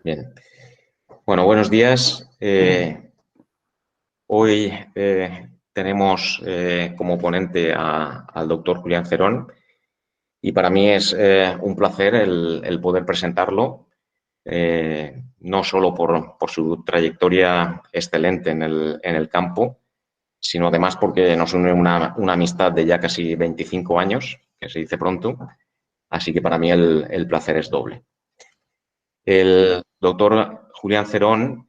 Bien. Bueno, buenos días. Hoy tenemos como ponente al doctor Julián Cerón y para mí es un placer el poder presentarlo, no solo por su trayectoria excelente en el campo, sino además porque nos une una amistad de ya casi 25 años, que se dice pronto, así que para mí el placer es doble. El doctor Julián Cerón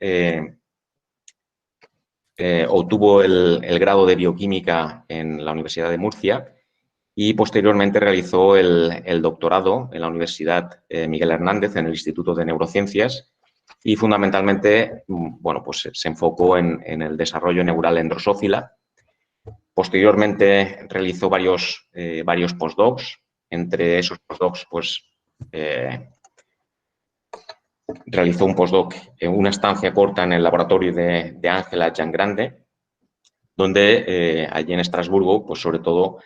obtuvo el grado de bioquímica en la Universidad de Murcia y posteriormente realizó el doctorado en la Universidad Miguel Hernández en el Instituto de Neurociencias y fundamentalmente bueno, pues se enfocó en el desarrollo neural en drosófila. Posteriormente realizó varios postdocs. Entre esos postdocs pues, realizó un postdoc en una estancia corta en el laboratorio de Ángela Giangrande, donde allí en Estrasburgo, pues sobre todo,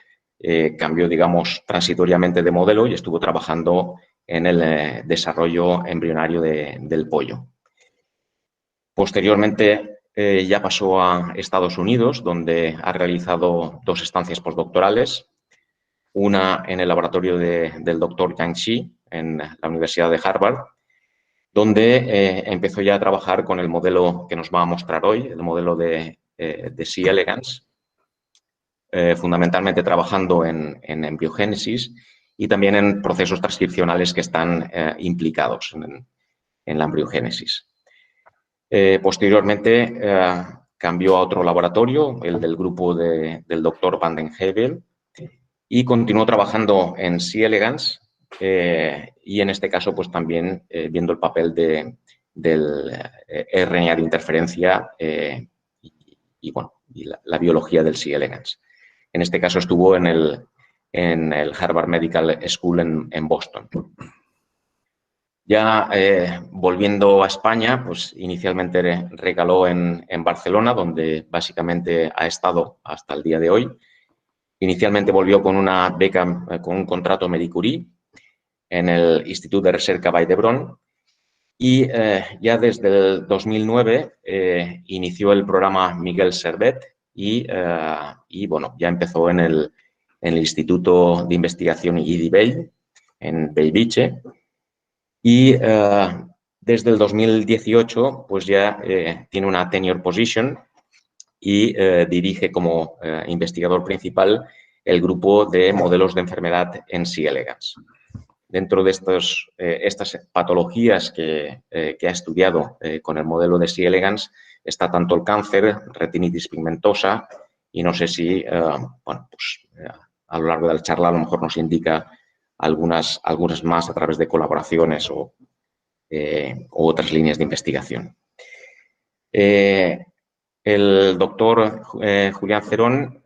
cambió, digamos, transitoriamente de modelo y estuvo trabajando en el desarrollo embrionario del pollo. Posteriormente ya pasó a Estados Unidos, donde ha realizado 2 estancias postdoctorales, una en el laboratorio del doctor Yang Shi, en la Universidad de Harvard, donde empezó ya a trabajar con el modelo que nos va a mostrar hoy, el modelo de C. elegans, fundamentalmente trabajando en embriogénesis y también en procesos transcripcionales que están implicados en la embriogénesis. Posteriormente cambió a otro laboratorio, el del grupo del doctor Van den Heuvel, y continuó trabajando en C. elegans y en este caso pues también viendo el papel del RNA de interferencia y la biología del C. elegans. En este caso estuvo en el Harvard Medical School en Boston. Ya volviendo a España, pues inicialmente recaló en Barcelona, donde básicamente ha estado hasta el día de hoy. Inicialmente volvió con una beca, con un contrato Marie Curie en el Institut de Recerca Vall d'Hebron y ya desde el 2009 inició el programa Miguel Servet y bueno, ya empezó en el Instituto de Investigación IDIBEI en Bellvitge y desde el 2018 pues ya tiene una tenure position y dirige como investigador principal el grupo de modelos de enfermedad en C. elegans. Dentro de estas patologías que ha estudiado con el modelo de C. elegans está tanto el cáncer, retinitis pigmentosa y no sé si bueno, pues, a lo largo de la charla a lo mejor nos indica algunas más a través de colaboraciones o otras líneas de investigación. El doctor Julián Cerón,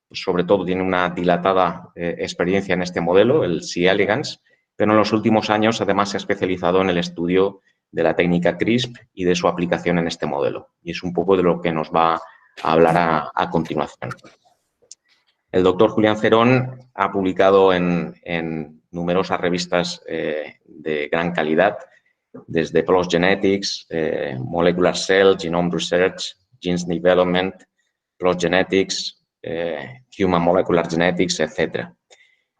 sobre todo, tiene una dilatada experiencia en este modelo, el C. elegans, pero en los últimos años, además, se ha especializado en el estudio de la técnica CRISP y de su aplicación en este modelo. Y es un poco de lo que nos va a hablar a continuación. El doctor Julián Cerón ha publicado en numerosas revistas de gran calidad, desde PLOS Genetics, Molecular Cell, Genome Research, Genes Development, PLOS Genetics, Human Molecular Genetics, etc.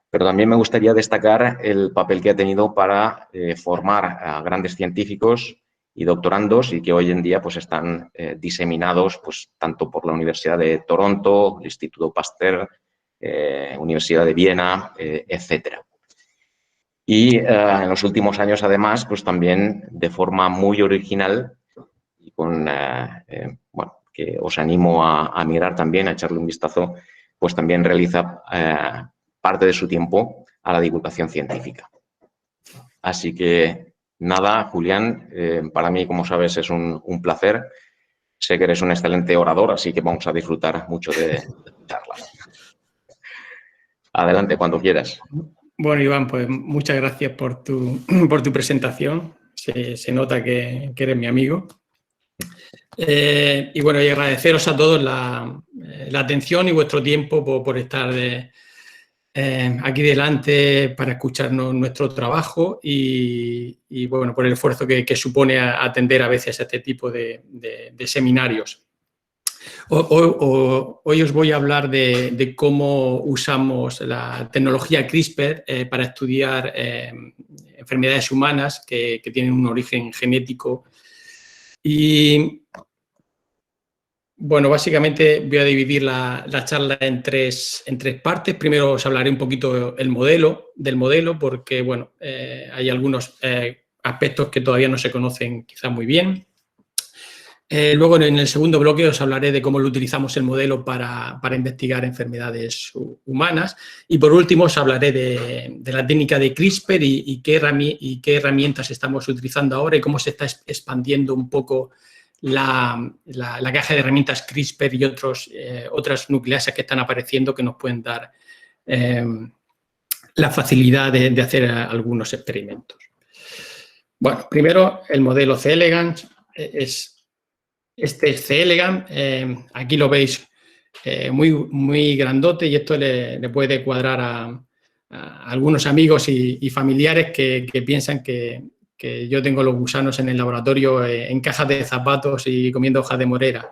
Pero también me gustaría destacar el papel que ha tenido para formar a grandes científicos y doctorandos y que hoy en día pues, están diseminados pues, tanto por la Universidad de Toronto, el Instituto Pasteur, Universidad de Viena, etc. Y en los últimos años, además, pues también de forma muy original y con, bueno, que os animo a mirar también, a echarle un vistazo, pues también realiza parte de su tiempo a la divulgación científica. Así que, nada, Julián, para mí, como sabes, es un placer. Sé que eres un excelente orador, así que vamos a disfrutar mucho de tu charla. Adelante, cuando quieras. Bueno, Iván, pues muchas gracias por tu presentación. Se nota que eres mi amigo. Y bueno, y agradeceros a todos la atención y vuestro tiempo por estar aquí delante para escucharnos nuestro trabajo y bueno, por el esfuerzo que supone atender a veces a este tipo de seminarios. Hoy os voy a hablar de cómo usamos la tecnología CRISPR para estudiar enfermedades humanas que tienen un origen genético. Y bueno, básicamente voy a dividir la charla en tres partes. Primero os hablaré un poquito del modelo, porque bueno, hay algunos aspectos que todavía no se conocen quizás muy bien. Luego, en el segundo bloque, os hablaré de cómo lo utilizamos el modelo para investigar enfermedades humanas. Y por último, os hablaré de la técnica de CRISPR y qué herramientas estamos utilizando ahora y cómo se está expandiendo un poco la caja de herramientas CRISPR y otras nucleasas que están apareciendo que nos pueden dar la facilidad de hacer algunos experimentos. Bueno, primero, el modelo C. elegans Este es C. elegans, aquí lo veis muy grandote y esto le puede cuadrar a algunos amigos y familiares que piensan que yo tengo los gusanos en el laboratorio en cajas de zapatos y comiendo hojas de morera.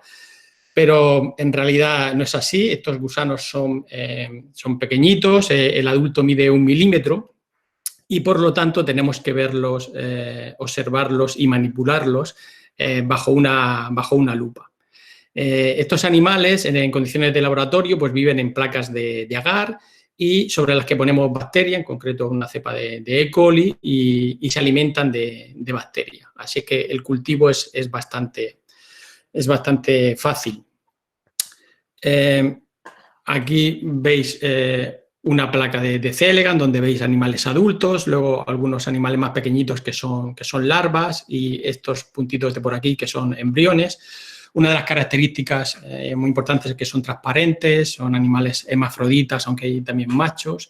Pero en realidad no es así, estos gusanos son pequeñitos, el adulto mide 1 milímetro y por lo tanto tenemos que verlos, observarlos y manipularlos bajo una lupa. Estos animales en condiciones de laboratorio pues viven en placas de agar y sobre las que ponemos bacterias, en concreto una cepa de E. coli y se alimentan de bacterias. Así que el cultivo es bastante fácil. Aquí veis una placa de C. elegans donde veis animales adultos, luego algunos animales más pequeñitos que son larvas y estos puntitos de por aquí que son embriones. Una de las características muy importantes es que son transparentes, son animales hermafroditas, aunque hay también machos.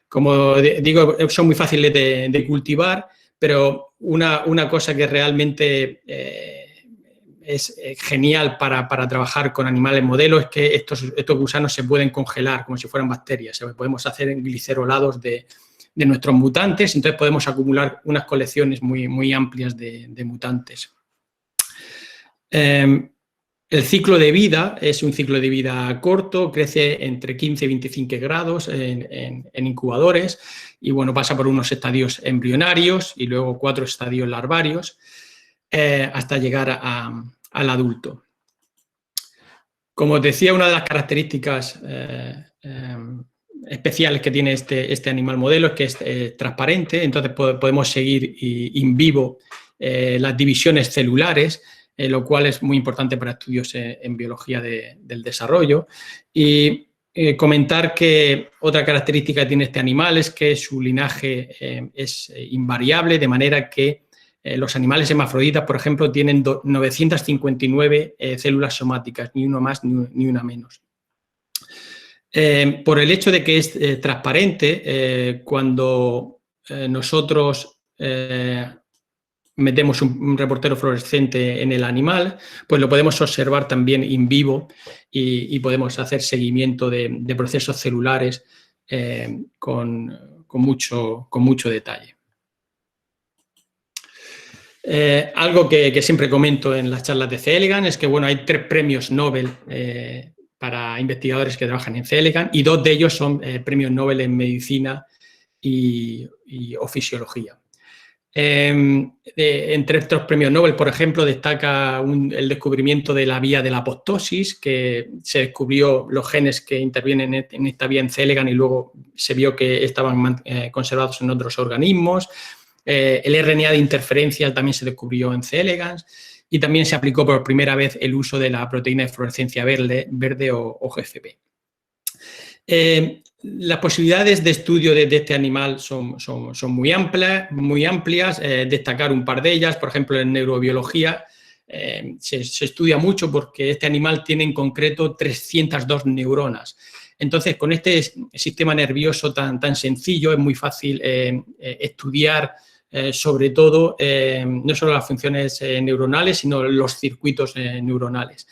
Como digo, son muy fáciles de cultivar, pero una cosa que realmente es genial para trabajar con animales modelos es que estos gusanos se pueden congelar como si fueran bacterias. Podemos hacer glicerolados de nuestros mutantes, entonces podemos acumular unas colecciones muy amplias de mutantes. El ciclo de vida es un ciclo de vida corto, crece entre 15 y 25 grados en incubadores y bueno, pasa por unos estadios embrionarios y luego 4 estadios larvarios hasta llegar al adulto. Como os decía, una de las características especiales que tiene este animal modelo es que es transparente, entonces podemos seguir in vivo las divisiones celulares, lo cual es muy importante para estudios en biología del desarrollo. Y comentar que otra característica que tiene este animal es que su linaje es invariable, de manera que los animales hermafroditas, por ejemplo, tienen 959 células somáticas, ni una más ni una menos. Por el hecho de que es transparente, cuando nosotros metemos un reportero fluorescente en el animal, pues lo podemos observar también in vivo y podemos hacer seguimiento de procesos celulares con mucho detalle. Algo que siempre comento en las charlas de C. elegans es que bueno, hay 3 premios Nobel para investigadores que trabajan en C. elegans y 2 de ellos son premios Nobel en medicina o fisiología. Entre estos premios Nobel, por ejemplo, destaca el descubrimiento de la vía de la apoptosis, que se descubrió los genes que intervienen en esta vía en C. elegans y luego se vio que estaban conservados en otros organismos. El RNA de interferencia también se descubrió en C. elegans y también se aplicó por primera vez el uso de la proteína de fluorescencia verde o GFP. Las posibilidades de estudio de este animal son muy amplias, destacar un par de ellas, por ejemplo, en neurobiología se estudia mucho porque este animal tiene en concreto 302 neuronas. Entonces, con este sistema nervioso tan sencillo es muy fácil estudiar sobre todo no solo las funciones neuronales, sino los circuitos neuronales.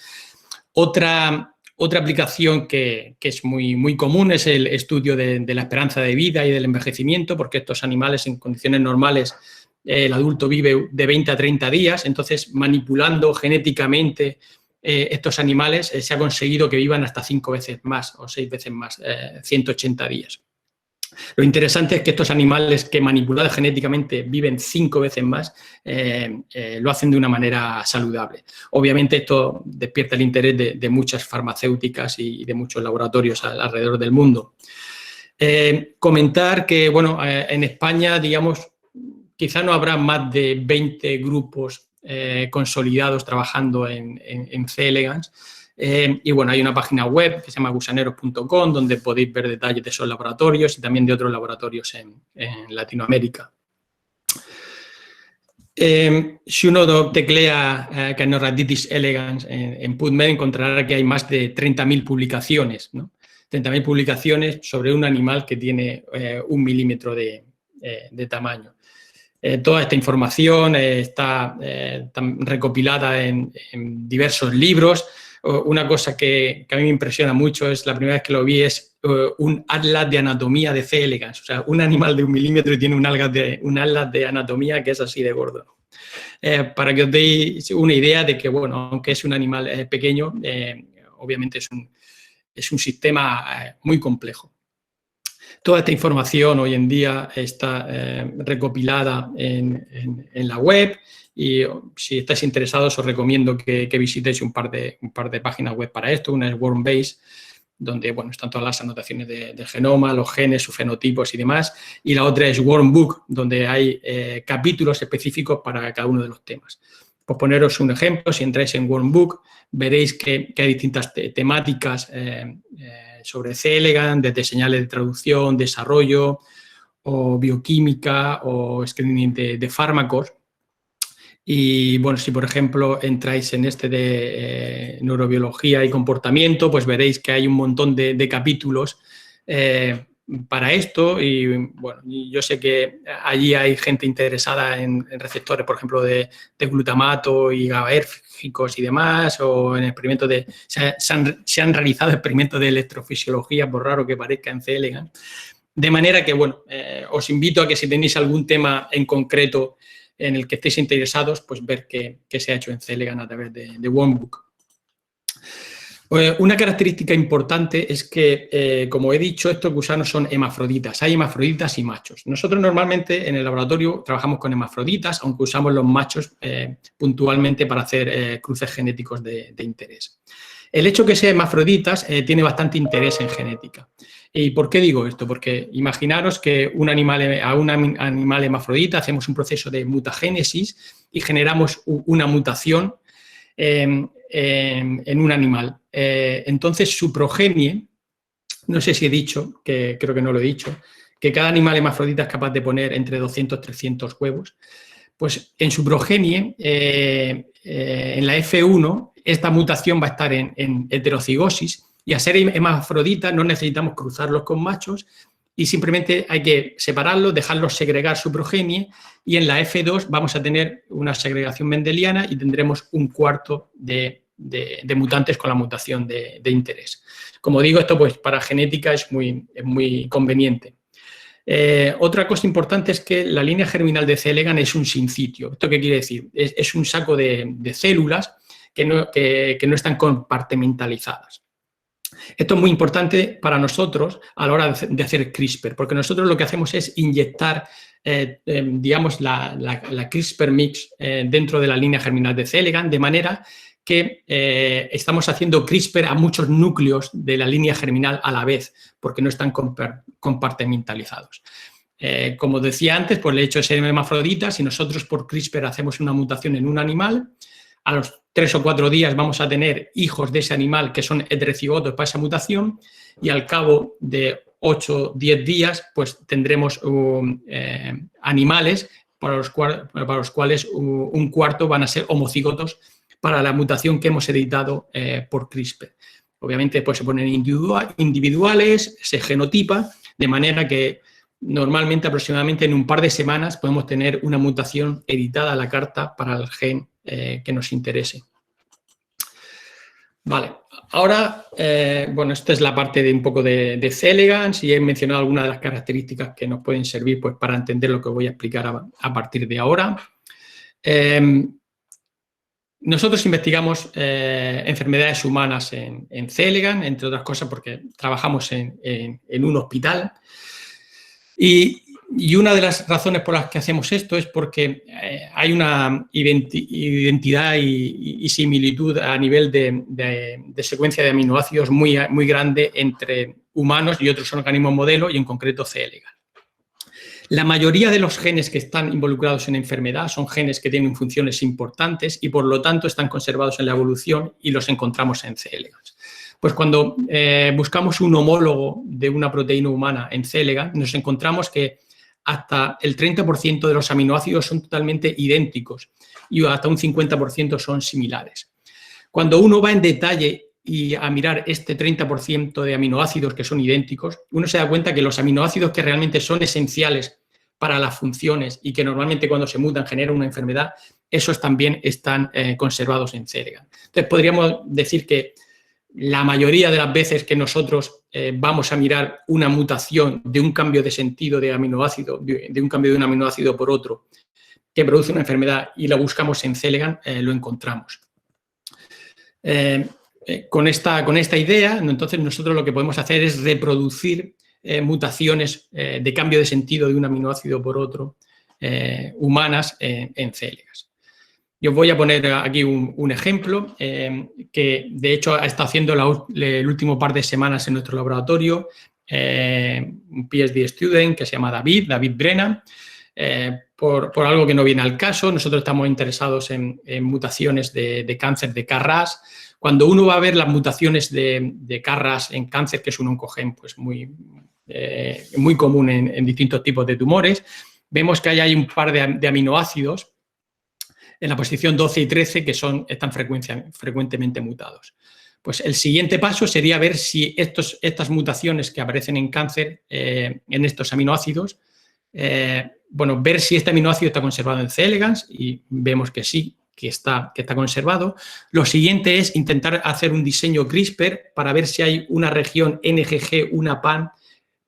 Otra Otra aplicación que es muy común es el estudio de la esperanza de vida y del envejecimiento, porque estos animales en condiciones normales, el adulto vive de 20 a 30 días, entonces manipulando genéticamente estos animales se ha conseguido que vivan hasta 5 veces más o 6 veces más, 180 días. Lo interesante es que estos animales que manipulados genéticamente viven 5 veces más, lo hacen de una manera saludable. Obviamente esto despierta el interés de muchas farmacéuticas y de muchos laboratorios alrededor del mundo. Comentar que, bueno, en España, digamos, quizá no habrá más de 20 grupos consolidados trabajando en C. elegans. Y bueno, hay una página web que se llama gusaneros.com donde podéis ver detalles de esos laboratorios y también de otros laboratorios en Latinoamérica. Si uno teclea Caenorhabditis elegans en PubMed, encontrará que hay más de 30.000 publicaciones, ¿no? 30.000 publicaciones sobre un animal que tiene 1 milímetro de tamaño. Toda esta información está recopilada en diversos libros. Una cosa que a mí me impresiona mucho es, la primera vez que lo vi, es un atlas de anatomía de C. elegans. O sea, un animal de 1 milímetro y tiene un atlas de anatomía que es así de gordo. Para que os deis una idea de que, bueno, aunque es un animal pequeño, obviamente es un sistema muy complejo. Toda esta información hoy en día está recopilada en la web y si estáis interesados os recomiendo que visitéis un par de páginas web para esto. Una es Wormbase, donde bueno, están todas las anotaciones del genoma, los genes, sus fenotipos y demás. Y la otra es Wormbook, donde hay capítulos específicos para cada uno de los temas. Por poneros un ejemplo, si entráis en Wormbook, veréis que hay distintas temáticas sobre C. elegans, desde señales de traducción, desarrollo, o bioquímica, o screening de fármacos. Y bueno, si por ejemplo entráis en este de neurobiología y comportamiento, pues veréis que hay un montón de capítulos para esto. Y bueno, yo sé que allí hay gente interesada en receptores, por ejemplo, de glutamato y GABAérgicos y demás, o en experimentos se han realizado experimentos de electrofisiología, por raro que parezca, en C. elegans. De manera que, bueno, os invito a que si tenéis algún tema en concreto en el que estéis interesados, pues ver qué se ha hecho en C. elegans a través de Wormbook. Una característica importante es que, como he dicho, estos gusanos son hermafroditas. Hay hermafroditas y machos. Nosotros normalmente en el laboratorio trabajamos con hermafroditas, aunque usamos los machos puntualmente para hacer cruces genéticos de interés. El hecho que sea hermafroditas tiene bastante interés en genética. ¿Y por qué digo esto? Porque imaginaros que a un animal hermafrodita hacemos un proceso de mutagénesis y generamos una mutación en un animal. Entonces, su progenie, no sé si he dicho, que creo que no lo he dicho, que cada animal hermafrodita es capaz de poner entre 200 y 300 huevos, pues en su progenie, en la F1, esta mutación va a estar en heterocigosis, y a ser hermafrodita no necesitamos cruzarlos con machos y simplemente hay que separarlos, dejarlos segregar su progenie, y en la F2 vamos a tener una segregación mendeliana y tendremos un cuarto de mutantes con la mutación de interés. Como digo, esto pues para genética es muy conveniente. Otra cosa importante es que la línea germinal de C. elegans es un sincitio. ¿Esto qué quiere decir? Es un saco de células que no están compartimentalizadas. Esto es muy importante para nosotros a la hora de hacer CRISPR, porque nosotros lo que hacemos es inyectar, digamos, la CRISPR mix dentro de la línea germinal de C. elegans, de manera que estamos haciendo CRISPR a muchos núcleos de la línea germinal a la vez, porque no están compartimentalizados. Como decía antes, por el hecho de ser hermafrodita, si nosotros por CRISPR hacemos una mutación en un animal, a los 3 o 4 días vamos a tener hijos de ese animal que son heterocigotos para esa mutación, y al cabo de 8 o 10 días pues tendremos animales para los cuales un cuarto van a ser homocigotos para la mutación que hemos heredado por CRISPR. Obviamente pues se ponen individuales, se genotipa, de manera que normalmente aproximadamente en un par de semanas podemos tener una mutación editada a la carta para el gen que nos interese. Vale, ahora, bueno, esta es la parte de un poco de C. elegans y he mencionado algunas de las características que nos pueden servir pues, para entender lo que voy a explicar a partir de ahora. Nosotros investigamos enfermedades humanas en C. elegans, entre otras cosas porque trabajamos en un hospital. Y una de las razones por las que hacemos esto es porque hay una identidad y similitud a nivel de secuencia de aminoácidos muy grande entre humanos y otros organismos modelo, y en concreto C. elegans. La mayoría de los genes que están involucrados en enfermedad son genes que tienen funciones importantes y por lo tanto están conservados en la evolución y los encontramos en C. elegans. Pues cuando buscamos un homólogo de una proteína humana en C. elegans, nos encontramos que hasta el 30% de los aminoácidos son totalmente idénticos y hasta un 50% son similares. Cuando uno va en detalle y a mirar este 30% de aminoácidos que son idénticos, uno se da cuenta que los aminoácidos que realmente son esenciales para las funciones y que normalmente cuando se mutan generan una enfermedad, esos también están conservados en C. elegans. Entonces podríamos decir que la mayoría de las veces que nosotros vamos a mirar una mutación de un cambio de sentido de aminoácido, de un cambio de un aminoácido por otro, que produce una enfermedad y la buscamos en C. elegans, lo encontramos. Con esta idea, entonces nosotros lo que podemos hacer es reproducir mutaciones de cambio de sentido de un aminoácido por otro humanas en C. elegans. Yo voy a poner aquí un ejemplo que de hecho ha estado haciendo el último par de semanas en nuestro laboratorio un PhD student que se llama David Brennan. Por algo que no viene al caso, nosotros estamos interesados en mutaciones de cáncer de KRAS. Cuando uno va a ver las mutaciones de KRAS en cáncer, que es un oncogen pues muy común en distintos tipos de tumores, vemos que hay un par de aminoácidos en la posición 12 y 13 que están frecuentemente mutados. Pues el siguiente paso sería ver si estas mutaciones que aparecen en cáncer en estos aminoácidos, ver si este aminoácido está conservado en C. elegans y vemos que sí, que está conservado. Lo siguiente es intentar hacer un diseño CRISPR para ver si hay una región NGG, una PAN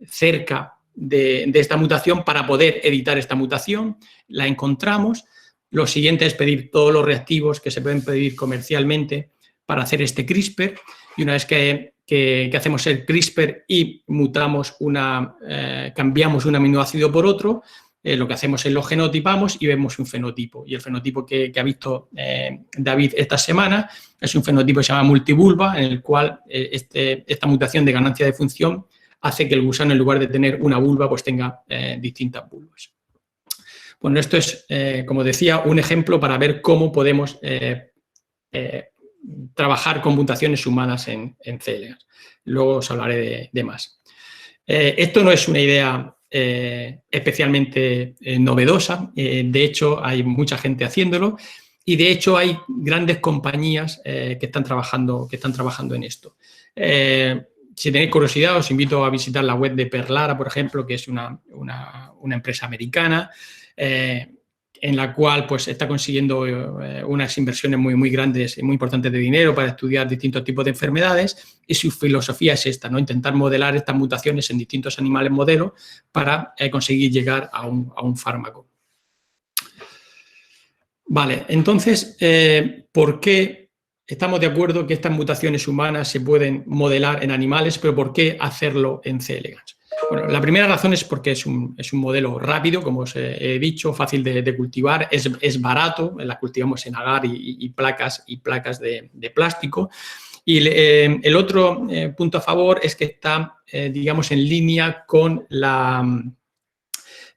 cerca de esta mutación para poder editar esta mutación. La encontramos. Lo siguiente es pedir todos los reactivos que se pueden pedir comercialmente para hacer este CRISPR. Y una vez que hacemos el CRISPR y cambiamos un aminoácido por otro, lo que hacemos es lo genotipamos y vemos un fenotipo. Y el fenotipo que ha visto David esta semana es un fenotipo que se llama multivulva, en el cual esta mutación de ganancia de función hace que el gusano, en lugar de tener una vulva, pues tenga distintas vulvas. Bueno, esto es, como decía, un ejemplo para ver cómo podemos trabajar con mutaciones humanas en C. elegans. Luego os hablaré de más. Esto no es una idea especialmente novedosa. De hecho, hay mucha gente haciéndolo y, de hecho, hay grandes compañías que están trabajando en esto. Si tenéis curiosidad, os invito a visitar la web de Perlara, por ejemplo, que es una empresa americana, en la cual pues, está consiguiendo unas inversiones muy grandes y muy importantes de dinero para estudiar distintos tipos de enfermedades, y su filosofía es esta, ¿no? Intentar modelar estas mutaciones en distintos animales modelo para conseguir llegar a un fármaco. Vale, entonces, ¿por qué estamos de acuerdo que estas mutaciones humanas se pueden modelar en animales, pero por qué hacerlo en C. elegans? Bueno, la primera razón es porque es un modelo rápido, como os he dicho, fácil de cultivar, es barato, la cultivamos en agar y placas de plástico. Y el otro punto a favor es que está, digamos, en línea con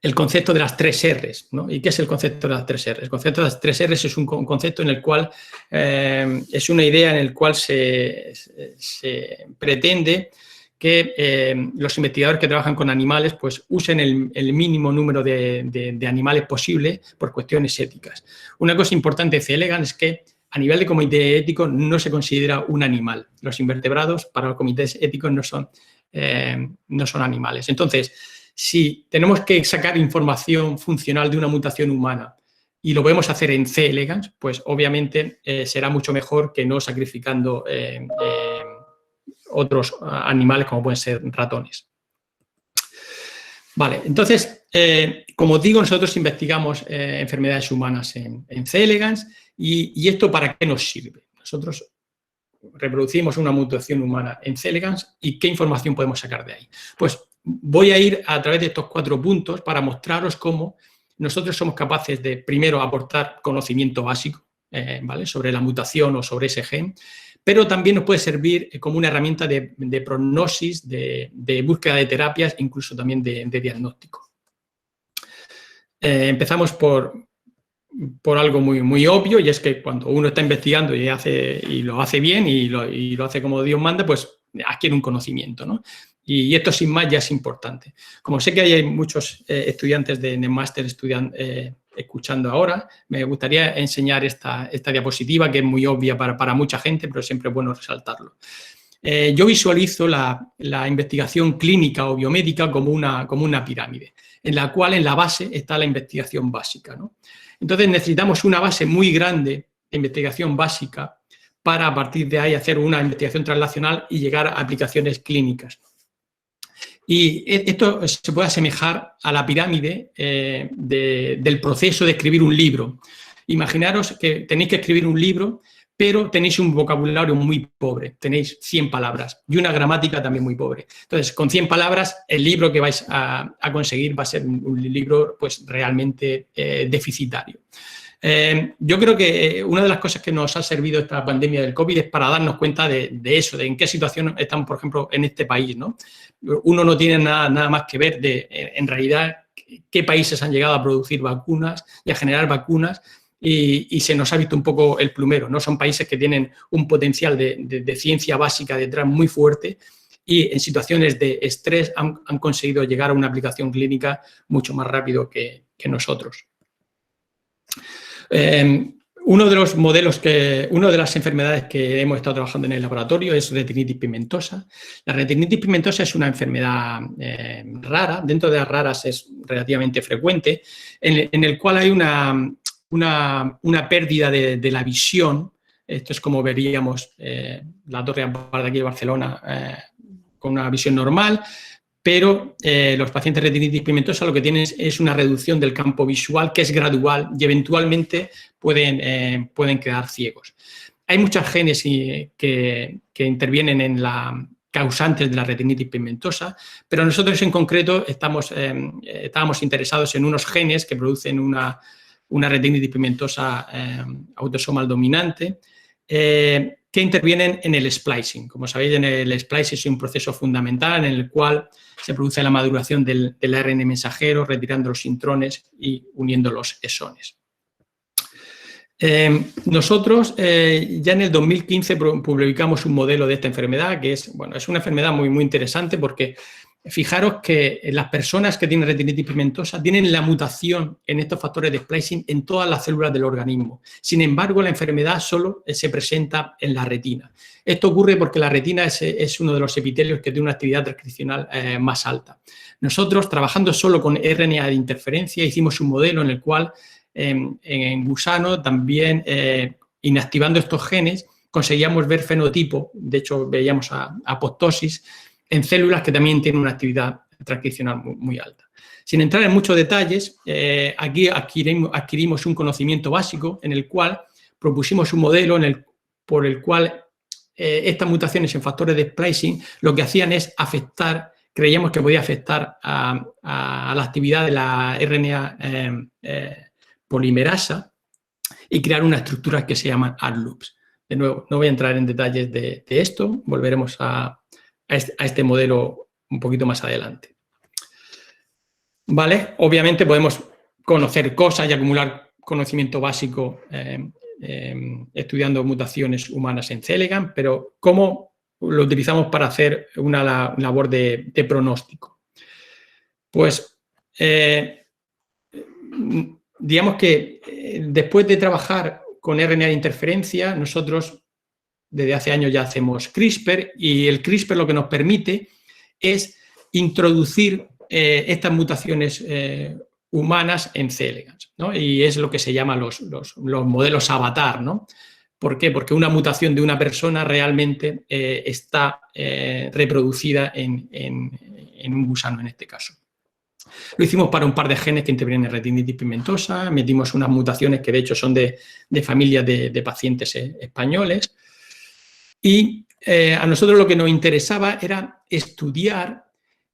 el concepto de las 3 R's, ¿no? ¿Y qué es el concepto de las 3 R's? El concepto de las 3 R's es un concepto en el cual es una idea en el cual se pretende que los investigadores que trabajan con animales pues usen el mínimo número de animales posible por cuestiones éticas. Una cosa importante de C. elegans es que a nivel de comité ético no se considera un animal. Los invertebrados para los comités éticos no son animales. Entonces, si tenemos que sacar información funcional de una mutación humana y lo podemos hacer en C. elegans, pues obviamente será mucho mejor que no sacrificando otros animales como pueden ser ratones. Vale, entonces, como os digo, nosotros investigamos enfermedades humanas en C. elegans y ¿esto para qué nos sirve? Nosotros reproducimos una mutación humana en C. elegans y ¿qué información podemos sacar de ahí? Pues voy a ir a través de estos 4 puntos para mostraros cómo nosotros somos capaces de, primero, aportar conocimiento básico, ¿vale?, sobre la mutación o sobre ese gen, pero también nos puede servir como una herramienta de prognosis, de búsqueda de terapias, incluso también de diagnóstico. Empezamos por algo muy obvio, y es que cuando uno está investigando y lo hace bien y lo hace como Dios manda, pues adquiere un conocimiento, ¿no? Y esto sin más ya es importante. Como sé que hay muchos estudiantes de máster escuchando ahora, me gustaría enseñar esta diapositiva que es muy obvia para mucha gente, pero siempre es bueno resaltarlo. Yo visualizo la investigación clínica o biomédica como una pirámide, en la cual en la base está la investigación básica, ¿no? Entonces necesitamos una base muy grande de investigación básica para a partir de ahí hacer una investigación translacional y llegar a aplicaciones clínicas. Y esto se puede asemejar a la pirámide del proceso de escribir un libro. Imaginaros que tenéis que escribir un libro, pero tenéis un vocabulario muy pobre, tenéis 100 palabras y una gramática también muy pobre. Entonces, con 100 palabras, el libro que vais a conseguir va a ser un libro pues, realmente deficitario. Yo creo que una de las cosas que nos ha servido esta pandemia del COVID es para darnos cuenta de eso, de en qué situación estamos, por ejemplo, en este país, ¿no? Uno no tiene nada más que ver en realidad, qué países han llegado a producir vacunas y a generar vacunas, y se nos ha visto un poco el plumero, ¿no? Son países que tienen un potencial de ciencia básica detrás muy fuerte y en situaciones de estrés han conseguido llegar a una aplicación clínica mucho más rápido que nosotros. Uno de los modelos una de las enfermedades que hemos estado trabajando en el laboratorio es retinitis pigmentosa. La retinitis pigmentosa es una enfermedad rara, dentro de las raras es relativamente frecuente, en el cual hay una pérdida de la visión. Esto es como veríamos la Torre Ampar de aquí de Barcelona con una visión normal, pero los pacientes de retinitis pigmentosa lo que tienen es una reducción del campo visual que es gradual y eventualmente pueden quedar ciegos. Hay muchos genes que intervienen en la causantes de la retinitis pigmentosa, pero nosotros en concreto estábamos interesados en unos genes que producen una retinitis pigmentosa autosomal dominante, que intervienen en el splicing. Como sabéis, en el splicing es un proceso fundamental en el cual se produce la maduración del ARN mensajero, retirando los intrones y uniendo los exones. Nosotros ya en el 2015 publicamos un modelo de esta enfermedad que es una enfermedad muy interesante porque fijaros que las personas que tienen retinitis pigmentosa tienen la mutación en estos factores de splicing en todas las células del organismo. Sin embargo, la enfermedad solo se presenta en la retina. Esto ocurre porque la retina es uno de los epitelios que tiene una actividad transcripcional más alta. Nosotros, trabajando solo con RNA de interferencia, hicimos un modelo en el cual en gusano también inactivando estos genes conseguíamos ver fenotipo, de hecho veíamos apoptosis en células que también tienen una actividad transcripcional muy alta. Sin entrar en muchos detalles, aquí adquirimos un conocimiento básico en el cual propusimos un modelo por el cual estas mutaciones en factores de splicing lo que hacían es afectar, creíamos que podía afectar a la actividad de la RNA polimerasa y crear una estructura que se llama AdLoops. De nuevo, no voy a entrar en detalles de esto, volveremos a este modelo un poquito más adelante. ¿Vale? Obviamente podemos conocer cosas y acumular conocimiento básico estudiando mutaciones humanas en C. elegans, pero ¿cómo lo utilizamos para hacer una labor de pronóstico? Pues digamos que después de trabajar con RNA de interferencia, nosotros desde hace años ya hacemos CRISPR y el CRISPR lo que nos permite es introducir estas mutaciones humanas en C. elegans, ¿no? Y es lo que se llama los modelos avatar, ¿no? ¿Por qué? Porque una mutación de una persona realmente está reproducida en un gusano, en este caso. Lo hicimos para un par de genes que intervienen en retinitis pigmentosa, metimos unas mutaciones que de hecho son de familias de pacientes españoles, y a nosotros lo que nos interesaba era estudiar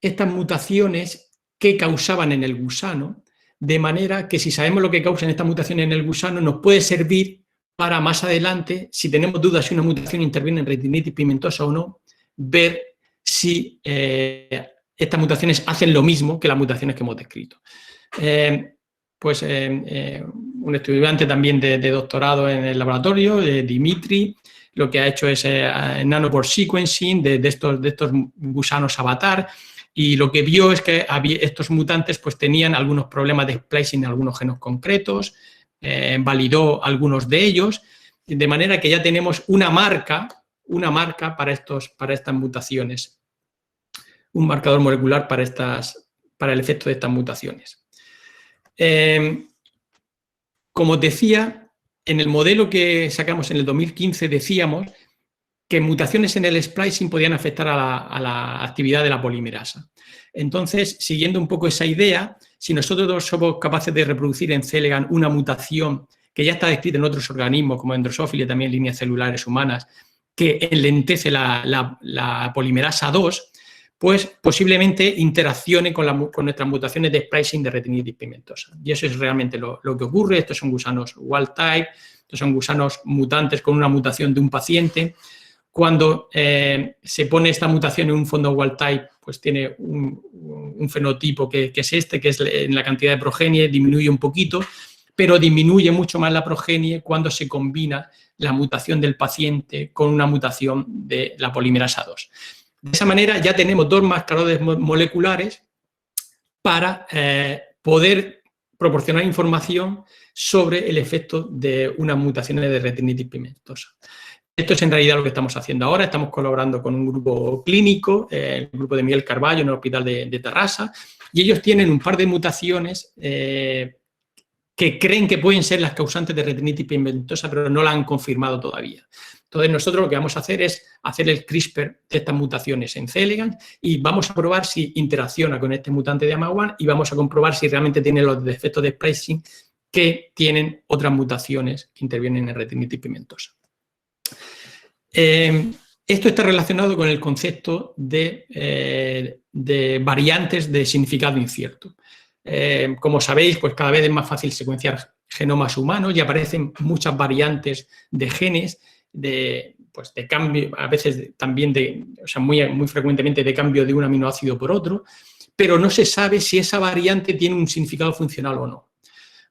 estas mutaciones que causaban en el gusano, de manera que si sabemos lo que causan estas mutaciones en el gusano, nos puede servir para más adelante, si tenemos dudas si una mutación interviene en retinitis pigmentosa o no, ver si estas mutaciones hacen lo mismo que las mutaciones que hemos descrito. Un estudiante también de doctorado en el laboratorio, Dimitri, lo que ha hecho es nanopore sequencing de estos gusanos avatar, y lo que vio es que estos mutantes pues, tenían algunos problemas de splicing en algunos genes concretos, validó algunos de ellos, de manera que ya tenemos una marca para estas mutaciones, un marcador molecular para el efecto de estas mutaciones. Como decía, en el modelo que sacamos en el 2015 decíamos que mutaciones en el splicing podían afectar a la actividad de la polimerasa. Entonces, siguiendo un poco esa idea, si nosotros somos capaces de reproducir en C. elegans una mutación que ya está descrita en otros organismos, como en Drosophila, también en líneas celulares humanas, que enlentece la polimerasa 2, pues posiblemente interaccione con nuestras mutaciones de splicing de retinitis pigmentosa. Y eso es realmente lo que ocurre. Estos son gusanos wild type, estos son gusanos mutantes con una mutación de un paciente. Cuando se pone esta mutación en un fondo wild type, pues tiene un fenotipo que es este, que es en la cantidad de progenie, disminuye un poquito, pero disminuye mucho más la progenie cuando se combina la mutación del paciente con una mutación de la polimerasa 2. De esa manera ya tenemos dos marcadores moleculares para poder proporcionar información sobre el efecto de unas mutaciones de retinitis pigmentosa. Esto es en realidad lo que estamos haciendo ahora. Estamos colaborando con un grupo clínico, el grupo de Miguel Carballo en el Hospital de Tarrasa, y ellos tienen un par de mutaciones que creen que pueden ser las causantes de retinitis pigmentosa, pero no la han confirmado todavía. Entonces, nosotros lo que vamos a hacer es hacer el CRISPR de estas mutaciones en C. elegans y vamos a probar si interacciona con este mutante de AMA1 y vamos a comprobar si realmente tiene los defectos de splicing que tienen otras mutaciones que intervienen en retinitis pigmentosa. Esto está relacionado con el concepto de variantes de significado incierto. Como sabéis, pues cada vez es más fácil secuenciar genomas humanos y aparecen muchas variantes de genes, de cambio, a veces también muy frecuentemente de cambio de un aminoácido por otro, pero no se sabe si esa variante tiene un significado funcional o no,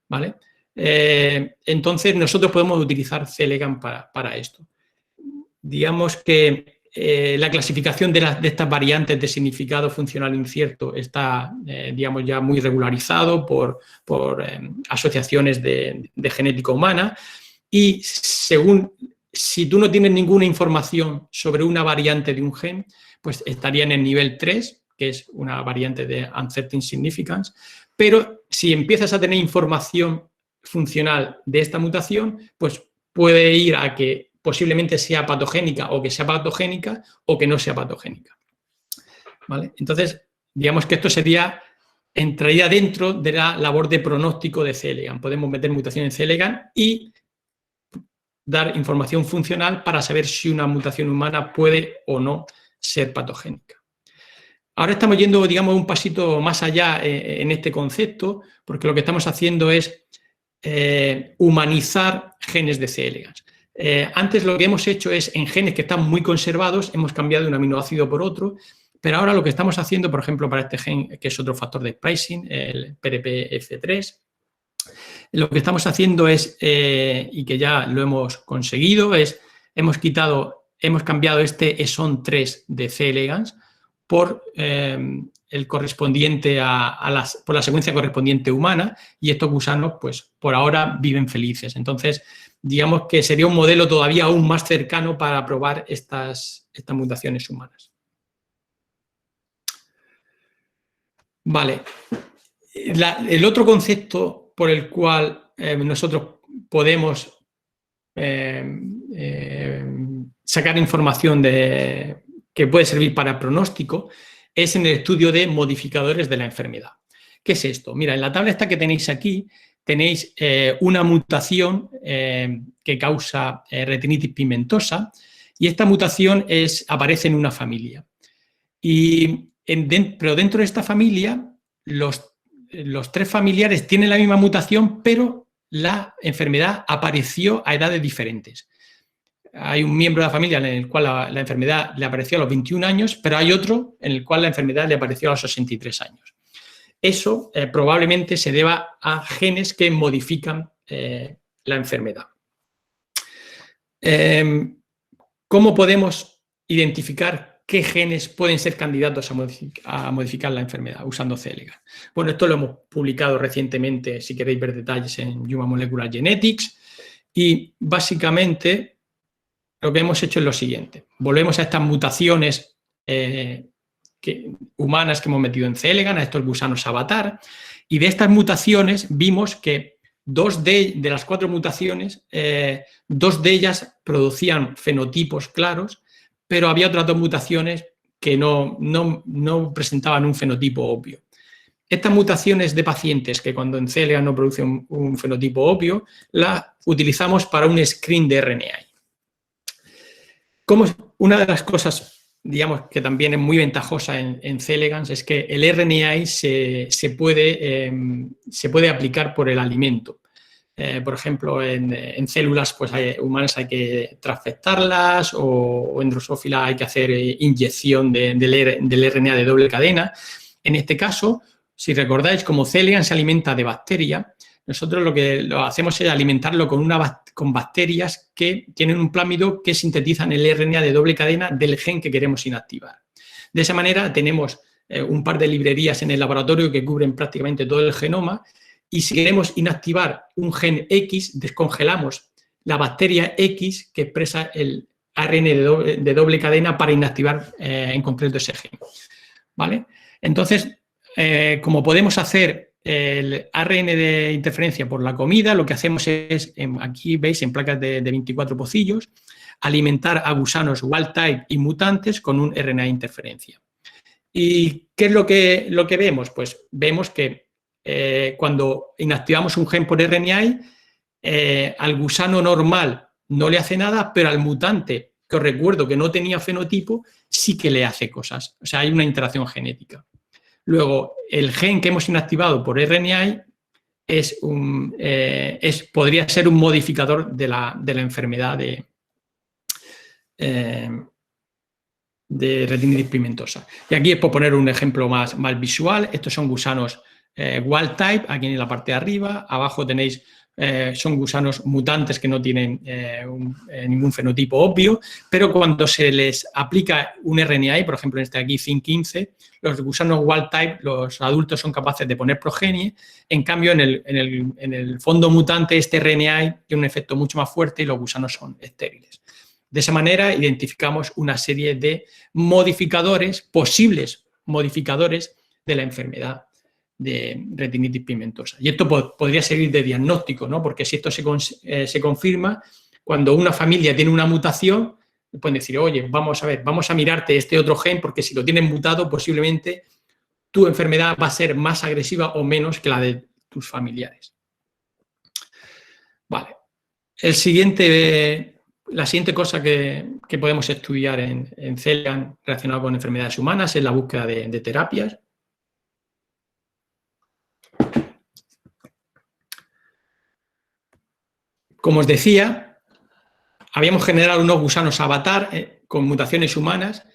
¿vale? Entonces, nosotros podemos utilizar C. elegans para esto. Digamos que la clasificación de estas variantes de significado funcional incierto está, digamos, ya muy regularizado por asociaciones de genética humana, y si tú no tienes ninguna información sobre una variante de un gen, pues estaría en el nivel 3, que es una variante de uncertain significance, pero si empiezas a tener información funcional de esta mutación, pues puede ir a que posiblemente sea patogénica o que sea patogénica o que no sea patogénica, ¿vale? Entonces, digamos que esto entraría dentro de la labor de pronóstico de C. elegans. Podemos meter mutación en C. elegans y dar información funcional para saber si una mutación humana puede o no ser patogénica. Ahora estamos yendo, digamos, un pasito más allá en este concepto, porque lo que estamos haciendo es humanizar genes de C. elegans. Antes lo que hemos hecho es, en genes que están muy conservados, hemos cambiado un aminoácido por otro, pero ahora lo que estamos haciendo, por ejemplo, para este gen, que es otro factor de splicing, el PRPF3, lo que estamos haciendo es, y que ya lo hemos conseguido, es hemos cambiado este exon 3 de C. elegans por el correspondiente por la secuencia correspondiente humana, y estos gusanos, pues, por ahora viven felices. Entonces, digamos que sería un modelo todavía aún más cercano para probar estas mutaciones humanas. Vale. El otro concepto por el cual nosotros podemos sacar información que puede servir para pronóstico es en el estudio de modificadores de la enfermedad. ¿Qué es esto? Mira, en la tabla esta que tenéis aquí tenéis una mutación que causa retinitis pigmentosa, y esta mutación aparece en una familia. Pero dentro de esta familia, los 3 familiares tienen la misma mutación, pero la enfermedad apareció a edades diferentes. Hay un miembro de la familia en el cual la enfermedad le apareció a los 21 años, pero hay otro en el cual la enfermedad le apareció a los 63 años. Eso probablemente se deba a genes que modifican la enfermedad. ¿Cómo podemos identificar qué genes pueden ser candidatos a modificar la enfermedad usando C. elegans? Bueno, esto lo hemos publicado recientemente, si queréis ver detalles, en Human Molecular Genetics, y básicamente lo que hemos hecho es lo siguiente. Volvemos a estas mutaciones humanas que hemos metido en C. elegans, a estos gusanos avatar, y de estas mutaciones vimos que de las 4 mutaciones, 2 de ellas producían fenotipos claros, pero había otras 2 mutaciones que no presentaban un fenotipo obvio. Estas mutaciones de pacientes que cuando en C. elegans no producen un fenotipo obvio, las utilizamos para un screen de RNAi. Una de las cosas, digamos, que también es muy ventajosa en C. elegans es que el RNAi se puede aplicar por el alimento. Por ejemplo, en células humanas hay que transfectarlas, o en Drosophila hay que hacer inyección del RNA de doble cadena. En este caso, si recordáis, como C. elegans se alimenta de bacteria, nosotros lo que hacemos es alimentarlo con bacterias que tienen un plásmido que sintetizan el RNA de doble cadena del gen que queremos inactivar. De esa manera tenemos un par de librerías en el laboratorio que cubren prácticamente todo el genoma, y si queremos inactivar un gen X, descongelamos la bacteria X que expresa el ARN de doble cadena para inactivar en concreto ese gen. ¿Vale? Entonces, como podemos hacer el ARN de interferencia por la comida, lo que hacemos es, aquí veis en placas de 24 pocillos, alimentar a gusanos wild type y mutantes con un RNA de interferencia. ¿Y qué es lo que vemos? Pues vemos que cuando inactivamos un gen por RNAi, al gusano normal no le hace nada, pero al mutante, que os recuerdo que no tenía fenotipo, sí que le hace cosas. O sea, hay una interacción genética. Luego, el gen que hemos inactivado por RNAi podría ser un modificador de la enfermedad de retinitis pigmentosa. Y aquí es por poner un ejemplo más visual. Estos son gusanos wild type, aquí en la parte de arriba. Abajo tenéis, son gusanos mutantes que no tienen ningún fenotipo obvio, pero cuando se les aplica un RNAi, por ejemplo en este aquí Fin15, los gusanos wild type, los adultos son capaces de poner progenie. En cambio, en el fondo mutante, este RNAi tiene un efecto mucho más fuerte y los gusanos son estériles. De esa manera identificamos una serie de modificadores, posibles modificadores de la enfermedad de retinitis pigmentosa. Y esto podría servir de diagnóstico, ¿no? Porque si esto se confirma, cuando una familia tiene una mutación, pueden decir, oye, vamos a mirarte este otro gen, porque si lo tienes mutado, posiblemente tu enfermedad va a ser más agresiva o menos que la de tus familiares. Vale. La siguiente cosa que podemos estudiar en C. elegans relacionado con enfermedades humanas es la búsqueda de terapias. Como os decía, habíamos generado unos gusanos avatar con mutaciones humanas,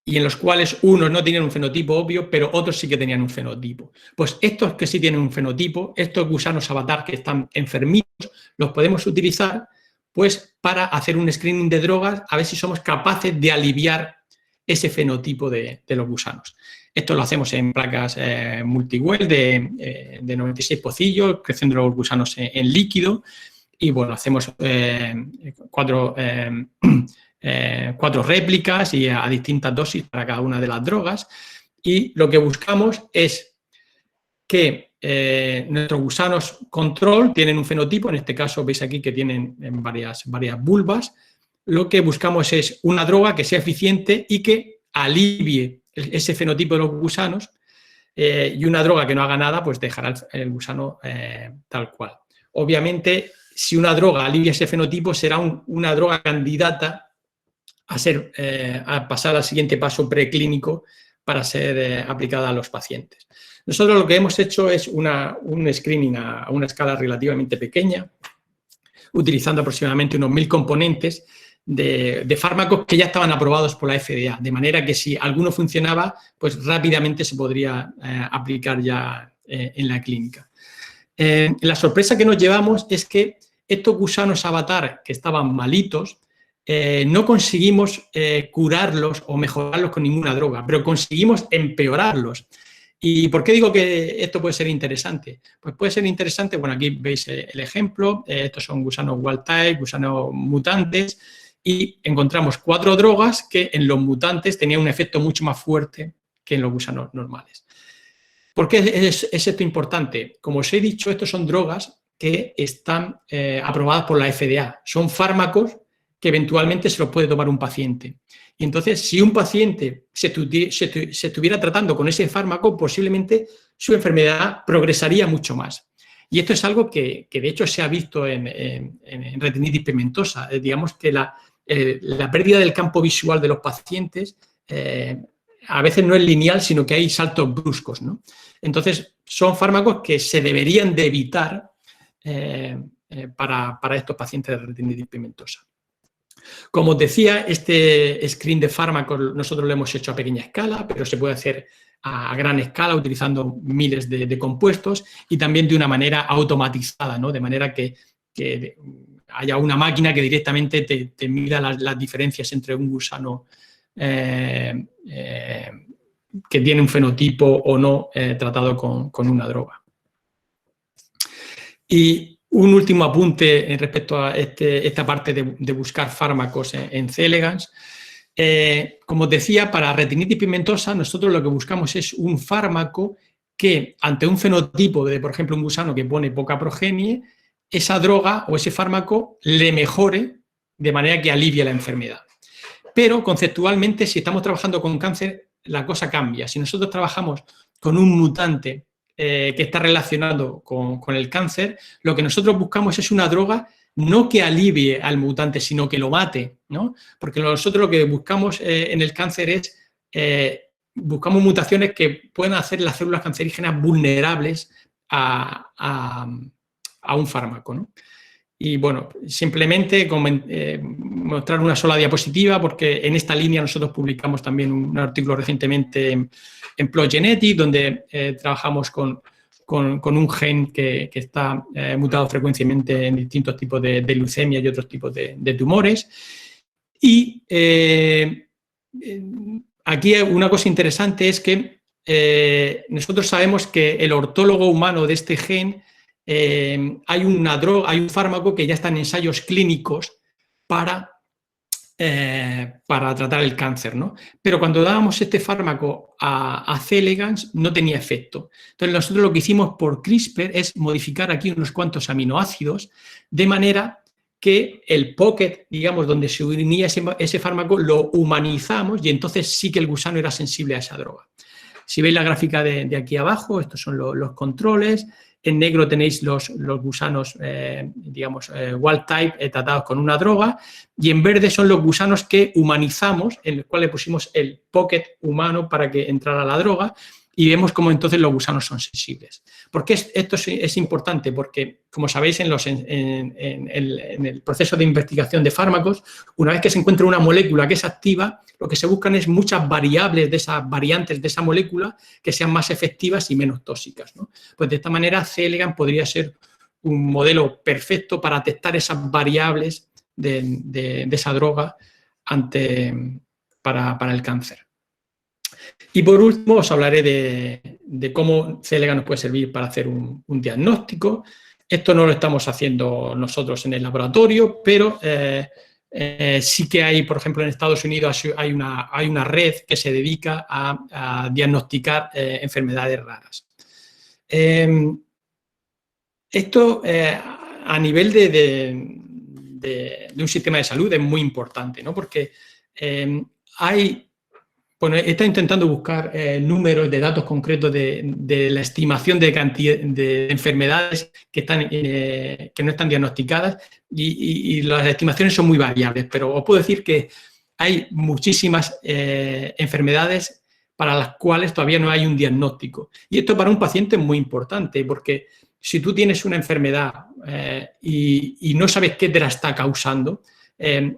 y en los cuales unos no tenían un fenotipo obvio, pero otros sí que tenían un fenotipo. Pues estos que sí tienen un fenotipo, estos gusanos avatar que están enfermitos, los podemos utilizar pues para hacer un screening de drogas, a ver si somos capaces de aliviar ese fenotipo de los gusanos. Esto lo hacemos en placas multiwell de 96 pocillos, creciendo los gusanos en líquido, y bueno, hacemos 4 réplicas y a distintas dosis para cada una de las drogas, y lo que buscamos es que nuestros gusanos control tienen un fenotipo, en este caso veis aquí que tienen varias vulvas. Lo que buscamos es una droga que sea eficiente y que alivie ese fenotipo de los gusanos, y una droga que no haga nada, pues dejará el gusano tal cual. Obviamente, si una droga alivia ese fenotipo, será una droga candidata a pasar al siguiente paso preclínico para ser aplicada a los pacientes. Nosotros lo que hemos hecho es un screening a una escala relativamente pequeña, utilizando aproximadamente unos 1000 componentes de fármacos que ya estaban aprobados por la FDA, de manera que si alguno funcionaba, pues rápidamente se podría aplicar ya en la clínica. La sorpresa que nos llevamos es que estos gusanos avatar que estaban malitos, no conseguimos curarlos o mejorarlos con ninguna droga, pero conseguimos empeorarlos. ¿Y por qué digo que esto puede ser interesante? Pues puede ser interesante, bueno, aquí veis el ejemplo, estos son gusanos wild type, gusanos mutantes, y encontramos 4 drogas que en los mutantes tenían un efecto mucho más fuerte que en los gusanos normales. ¿Por qué es esto importante? Como os he dicho, estos son drogas que están aprobadas por la FDA, son fármacos que eventualmente se los puede tomar un paciente. Y entonces, si un paciente se estuviera tratando con ese fármaco, posiblemente su enfermedad progresaría mucho más. Y esto es algo que de hecho se ha visto en retinitis pigmentosa. Digamos que la pérdida del campo visual de los pacientes a veces no es lineal, sino que hay saltos bruscos, ¿no? Entonces, son fármacos que se deberían de evitar para estos pacientes de retinitis pigmentosa. Como os decía, este screen de fármacos nosotros lo hemos hecho a pequeña escala, pero se puede hacer a gran escala utilizando miles de compuestos y también de una manera automatizada, ¿no? De manera que haya una máquina que directamente te mida las diferencias entre un gusano que tiene un fenotipo o no tratado con una droga. Y un último apunte respecto a esta parte de buscar fármacos en C. elegans. Como os decía, para retinitis pigmentosa nosotros lo que buscamos es un fármaco que ante un fenotipo de, por ejemplo, un gusano que pone poca progenie, esa droga o ese fármaco le mejore de manera que alivie la enfermedad. Pero conceptualmente, si estamos trabajando con cáncer, la cosa cambia. Si nosotros trabajamos con un mutante que está relacionado con el cáncer, lo que nosotros buscamos es una droga no que alivie al mutante, sino que lo mate, ¿no? Porque nosotros lo que buscamos en el cáncer es, buscamos mutaciones que puedan hacer las células cancerígenas vulnerables a un fármaco, ¿no? Y bueno, simplemente mostrar una sola diapositiva, porque en esta línea nosotros publicamos también un artículo recientemente en PLOS Genetics, donde trabajamos con un gen que está mutado frecuentemente en distintos tipos de leucemia y otros tipos de tumores. Y aquí una cosa interesante es que nosotros sabemos que el ortólogo humano de este gen, hay una droga, hay un fármaco que ya está en ensayos clínicos para tratar el cáncer, ¿no? Pero cuando dábamos este fármaco a C. elegans no tenía efecto. Entonces nosotros lo que hicimos por CRISPR es modificar aquí unos cuantos aminoácidos de manera que el pocket, digamos, donde se unía ese fármaco, lo humanizamos y entonces sí que el gusano era sensible a esa droga. Si veis la gráfica de aquí abajo, estos son los controles. En negro tenéis los gusanos, digamos, wild type tratados con una droga, y en verde son los gusanos que humanizamos, en los cuales le pusimos el pocket humano para que entrara la droga, y vemos cómo entonces los gusanos son sensibles. ¿Por qué esto es importante? Porque, como sabéis, en el proceso de investigación de fármacos, una vez que se encuentra una molécula que es activa, lo que se buscan es muchas variables de esas variantes de esa molécula que sean más efectivas y menos tóxicas, ¿no? Pues de esta manera C. elegans podría ser un modelo perfecto para detectar esas variables de esa droga para el cáncer. Y por último os hablaré de cómo C. elegans nos puede servir para hacer un diagnóstico. Esto no lo estamos haciendo nosotros en el laboratorio, pero sí que hay, por ejemplo, en Estados Unidos hay una red que se dedica a diagnosticar enfermedades raras. Esto a nivel de un sistema de salud es muy importante, ¿no? Porque bueno, he estado intentando buscar números de datos concretos de la estimación de cantidad de enfermedades que no están diagnosticadas y las estimaciones son muy variables, pero os puedo decir que hay muchísimas enfermedades para las cuales todavía no hay un diagnóstico. Y esto para un paciente es muy importante, porque si tú tienes una enfermedad y no sabes qué te la está causando,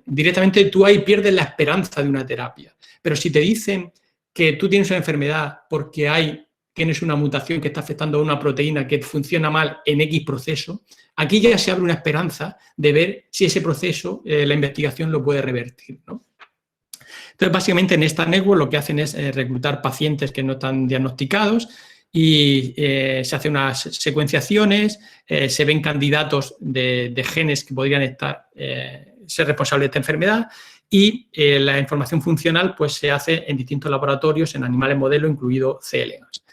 directamente tú ahí pierdes la esperanza de una terapia. Pero si te dicen que tú tienes una enfermedad porque tienes una mutación que está afectando a una proteína que funciona mal en X proceso, aquí ya se abre una esperanza de ver si ese proceso, la investigación lo puede revertir, ¿no? Entonces, básicamente en esta network lo que hacen es reclutar pacientes que no están diagnosticados y se hacen unas secuenciaciones, se ven candidatos de genes que podrían ser responsables de esta enfermedad y la información funcional pues, se hace en distintos laboratorios, en animales modelo, incluido C. elegans.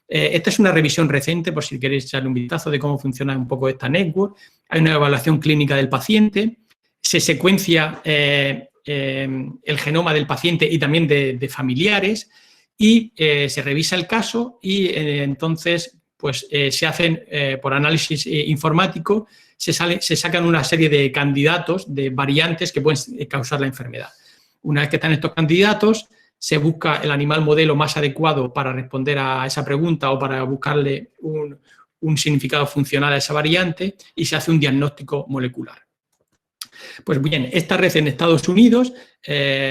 Esta es una revisión reciente, por si queréis echarle un vistazo de cómo funciona un poco esta network. Hay una evaluación clínica del paciente, se secuencia el genoma del paciente y también de familiares y se revisa el caso y entonces pues, se hacen por análisis informático, se sacan una serie de candidatos, de variantes que pueden causar la enfermedad. Una vez que están estos candidatos, se busca el animal modelo más adecuado para responder a esa pregunta o para buscarle un significado funcional a esa variante y se hace un diagnóstico molecular. Pues bien, esta red en Estados Unidos,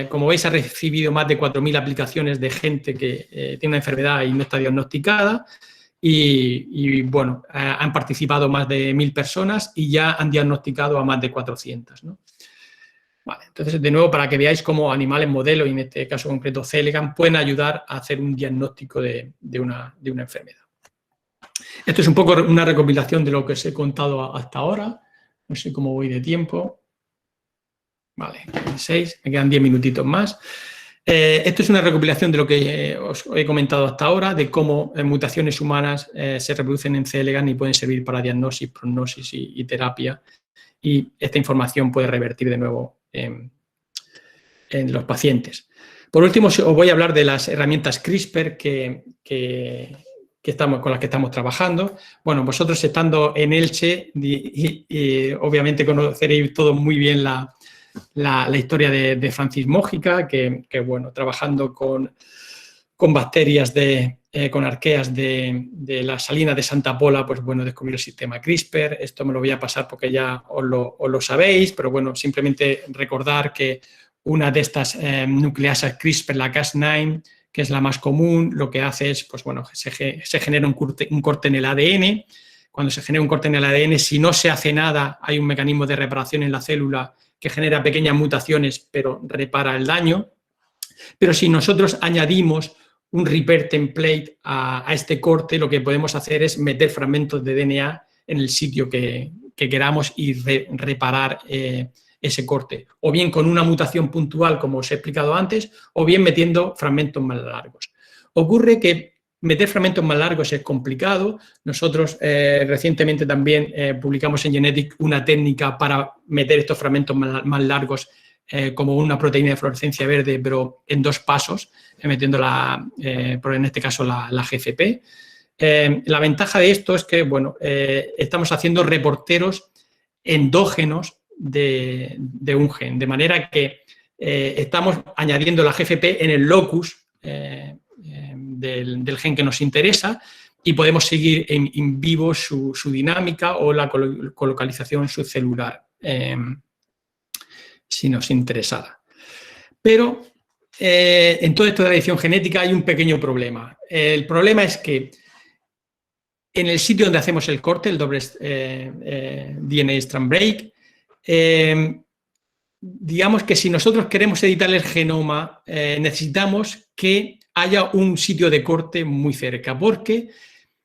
como veis, ha recibido más de 4.000 aplicaciones de gente que tiene una enfermedad y no está diagnosticada. Y bueno, han participado más de 1.000 personas y ya han diagnosticado a más de 400, ¿no? Vale, entonces, de nuevo, para que veáis cómo animales modelo, y en este caso concreto C. elegans, pueden ayudar a hacer un diagnóstico de una enfermedad. Esto es un poco una recopilación de lo que os he contado hasta ahora. No sé cómo voy de tiempo. Vale, 6, me quedan 10 minutitos más. Esto es una recopilación de lo que os he comentado hasta ahora, de cómo mutaciones humanas se reproducen en C. elegans y pueden servir para diagnosis, prognosis y terapia. Y esta información puede revertir de nuevo en los pacientes. Por último, os voy a hablar de las herramientas CRISPR con las que estamos trabajando. Bueno, vosotros estando en Elche, y obviamente conoceréis todo muy bien la historia de Francis Mójica, que bueno, trabajando con bacterias con arqueas de las salinas de Santa Pola, pues bueno, descubrió el sistema CRISPR. Esto me lo voy a pasar porque ya os lo sabéis, pero bueno, simplemente recordar que una de estas nucleasas CRISPR, la Cas9, que es la más común, lo que hace es, pues bueno, se genera un corte en el ADN. Cuando se genera un corte en el ADN, si no se hace nada, hay un mecanismo de reparación en la célula que genera pequeñas mutaciones, pero repara el daño. Pero si nosotros añadimos un repair template a este corte, lo que podemos hacer es meter fragmentos de DNA en el sitio que queramos y reparar ese corte. O bien con una mutación puntual, como os he explicado antes, o bien metiendo fragmentos más largos. Ocurre que meter fragmentos más largos es complicado. Nosotros recientemente también publicamos en Genetic una técnica para meter estos fragmentos más largos como una proteína de fluorescencia verde, pero en 2 pasos, metiendo en este caso la GFP. La ventaja de esto es que, bueno, estamos haciendo reporteros endógenos de un gen, de manera que estamos añadiendo la GFP en el locus del gen que nos interesa y podemos seguir in vivo su dinámica o la colocalización subcelular. Si nos interesara. Pero en todo esto de la edición genética hay un pequeño problema. El problema es que en el sitio donde hacemos el corte, el doble DNA strand break, digamos que si nosotros queremos editar el genoma, necesitamos que haya un sitio de corte muy cerca, porque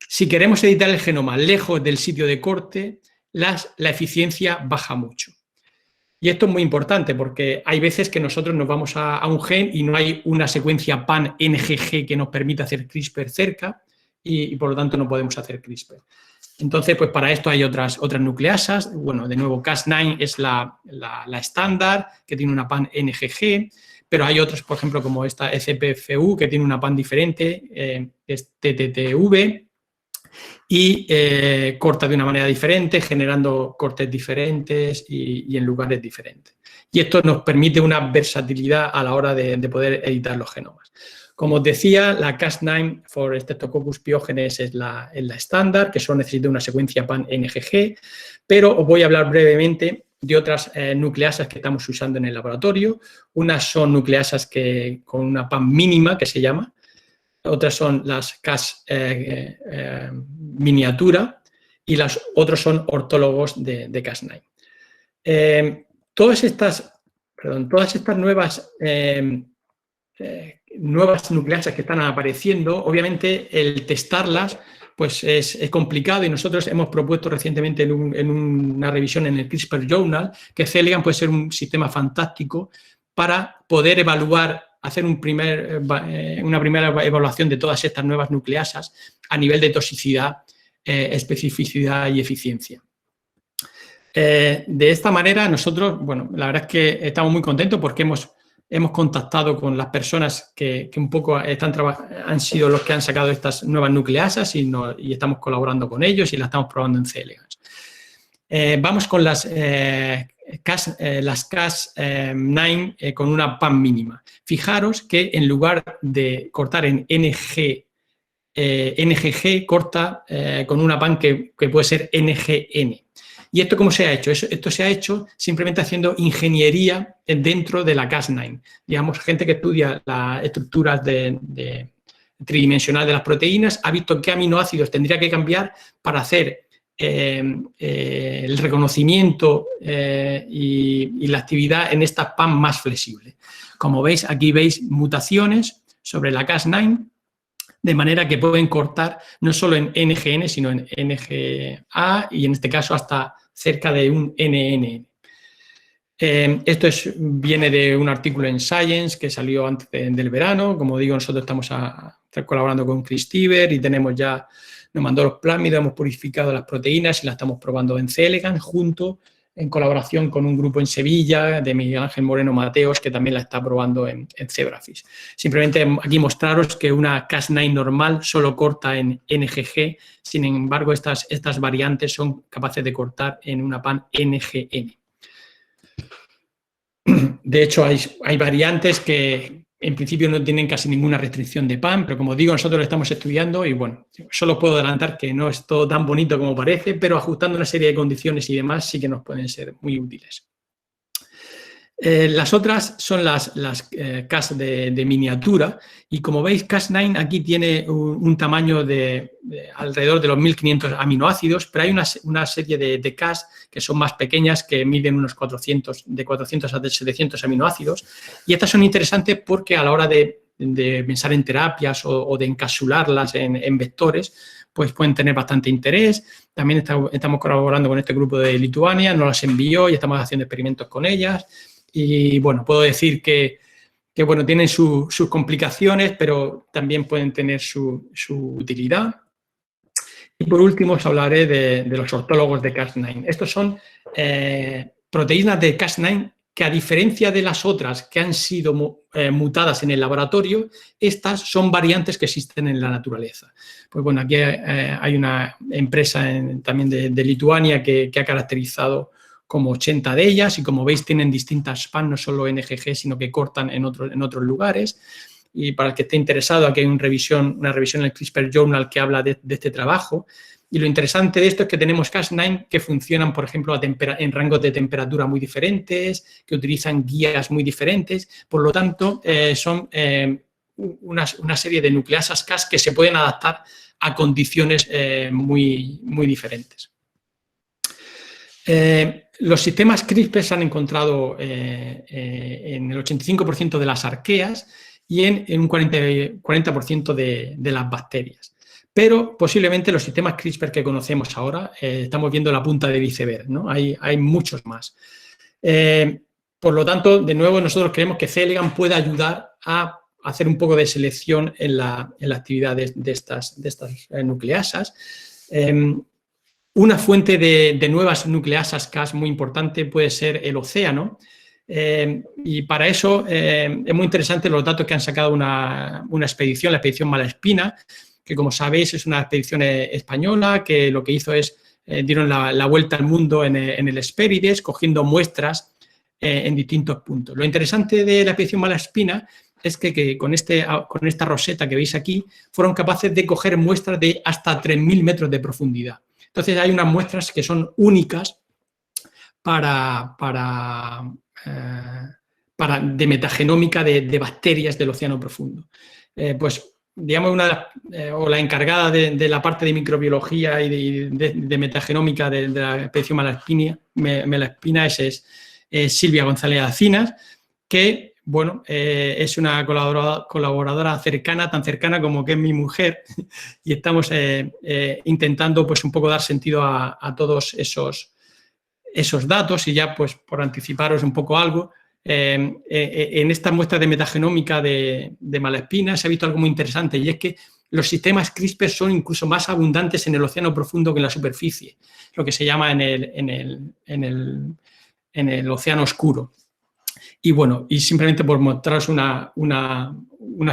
si queremos editar el genoma lejos del sitio de corte, la eficiencia baja mucho. Y esto es muy importante porque hay veces que nosotros nos vamos a un gen y no hay una secuencia pan-NGG que nos permita hacer CRISPR cerca, y por lo tanto no podemos hacer CRISPR. Entonces, pues para esto hay otras nucleasas. Bueno, de nuevo, Cas9 es la estándar, que tiene una PAN NGG, pero hay otras, por ejemplo, como esta ECPFU, que tiene una PAN diferente, que es TTTV, y corta de una manera diferente, generando cortes diferentes y en lugares diferentes. Y esto nos permite una versatilidad a la hora de poder editar los genomas. Como os decía, la Cas9 for Streptococcus pyogenes es la estándar, que solo necesita una secuencia PAN-NGG, pero os voy a hablar brevemente de otras nucleasas que estamos usando en el laboratorio. Unas son nucleasas con una PAN mínima, que se llama. Otras son las Cas miniatura y las otros son ortólogos de Cas9. Todas estas nuevas nucleasas que están apareciendo, obviamente el testarlas pues es complicado, y nosotros hemos propuesto recientemente en una revisión en el CRISPR Journal que C-elegans puede ser un sistema fantástico para poder evaluar, hacer una primera evaluación de todas estas nuevas nucleasas a nivel de toxicidad, especificidad y eficiencia. De esta manera nosotros, bueno, la verdad es que estamos muy contentos porque hemos contactado con las personas que un poco han sido los que han sacado estas nuevas nucleasas y estamos colaborando con ellos y las estamos probando en C-elegans. Vamos con las Cas9 con una PAN mínima. Fijaros que en lugar de cortar en NGG, corta con una PAN que puede ser NGN. ¿Y esto cómo se ha hecho? Esto se ha hecho simplemente haciendo ingeniería dentro de la Cas9. Digamos, gente que estudia las estructuras tridimensional de las proteínas ha visto qué aminoácidos tendría que cambiar para hacer el reconocimiento y la actividad en esta PAN más flexible. Como veis, aquí veis mutaciones sobre la Cas9, de manera que pueden cortar no solo en NGN, sino en NGA y en este caso hasta cerca de un NNN. Esto viene de un artículo en Science que salió antes del verano. Como digo, nosotros estamos colaborando con CRISPR y nos mandó los plásmidos, hemos purificado las proteínas y las estamos probando en C-elegans en colaboración con un grupo en Sevilla de Miguel Ángel Moreno Mateos, que también la está probando en Zebrafish. Simplemente aquí mostraros que una Cas9 normal solo corta en NGG, sin embargo estas variantes son capaces de cortar en una PAN NGN. De hecho, hay variantes que en principio no tienen casi ninguna restricción de PAN, pero como digo, nosotros lo estamos estudiando y bueno, solo puedo adelantar que no es todo tan bonito como parece, pero ajustando una serie de condiciones y demás sí que nos pueden ser muy útiles. Las otras son las Cas de miniatura y como veis, Cas9 aquí tiene un tamaño de alrededor de los 1500 aminoácidos, pero hay una serie de Cas que son más pequeñas, que miden unos 400 a 700 aminoácidos, y estas son interesantes porque a la hora de pensar en terapias o de encapsularlas en vectores, pues pueden tener bastante interés. También estamos colaborando con este grupo de Lituania, nos las envió y estamos haciendo experimentos con ellas. Y bueno, puedo decir que bueno, tienen sus complicaciones, pero también pueden tener su utilidad. Y por último os hablaré de los ortólogos de Cas9. Estos son proteínas de Cas9 que, a diferencia de las otras que han sido mutadas en el laboratorio, estas son variantes que existen en la naturaleza. Pues bueno, aquí hay una empresa también de Lituania que ha caracterizado como 80 de ellas y como veis tienen distintas PAN, no solo NGG, sino que cortan en otros lugares. Y para el que esté interesado, aquí hay una revisión en el CRISPR Journal que habla de este trabajo. Y lo interesante de esto es que tenemos Cas9 que funcionan, por ejemplo, en rangos de temperatura muy diferentes, que utilizan guías muy diferentes. Por lo tanto, son una serie de nucleasas Cas que se pueden adaptar a condiciones muy diferentes. Los sistemas CRISPR se han encontrado en el 85% de las arqueas y en un 40% de las bacterias. Pero posiblemente los sistemas CRISPR que conocemos ahora, estamos viendo la punta del iceberg, ¿no? Hay muchos más. Por lo tanto, de nuevo, nosotros creemos que C-elegans puede ayudar a hacer un poco de selección en la actividad de estas nucleasas. Una fuente de nuevas nucleasas Cas muy importante puede ser el océano. Y para eso es muy interesante los datos que han sacado una expedición, la expedición Malaspina, que como sabéis es una expedición española que lo que hizo es dieron la vuelta al mundo en el Hespérides, cogiendo muestras en distintos puntos. Lo interesante de la expedición Malaspina es que con esta roseta que veis aquí fueron capaces de coger muestras de hasta 3.000 metros de profundidad. Entonces hay unas muestras que son únicas de metagenómica de bacterias del océano profundo. Pues digamos la encargada de la parte de microbiología y de metagenómica de la expedición Malaspina es Silvia González Acinas, que bueno, es una colaboradora cercana, tan cercana como que es mi mujer, y estamos intentando pues un poco dar sentido a todos esos datos. Y ya pues por anticiparos un poco algo, en estas muestras de metagenómica de Malaspina se ha visto algo muy interesante, y es que los sistemas CRISPR son incluso más abundantes en el océano profundo que en la superficie, lo que se llama en el océano oscuro. Y bueno, y simplemente por mostraros una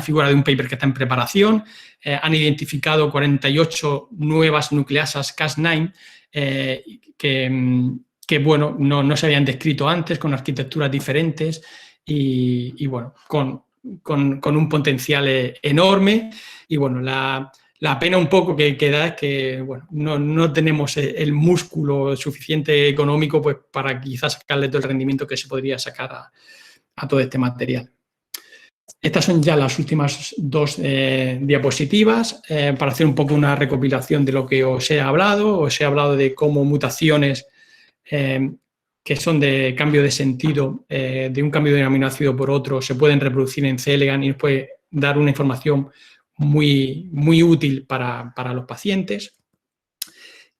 figura de un paper que está en preparación, han identificado 48 nuevas nucleasas Cas9 que bueno, no se habían descrito antes, con arquitecturas diferentes y bueno, con un potencial enorme. Y bueno, la pena un poco que da es que bueno, no tenemos el músculo suficiente económico pues, para quizás sacarle todo el rendimiento que se podría sacar a todo este material. Estas son ya las últimas dos diapositivas para hacer un poco una recopilación de lo que os he hablado. Os he hablado de cómo mutaciones que son de cambio de sentido, de un cambio de un aminoácido por otro, se pueden reproducir en C. elegans y nos puede dar una información muy, muy útil para los pacientes.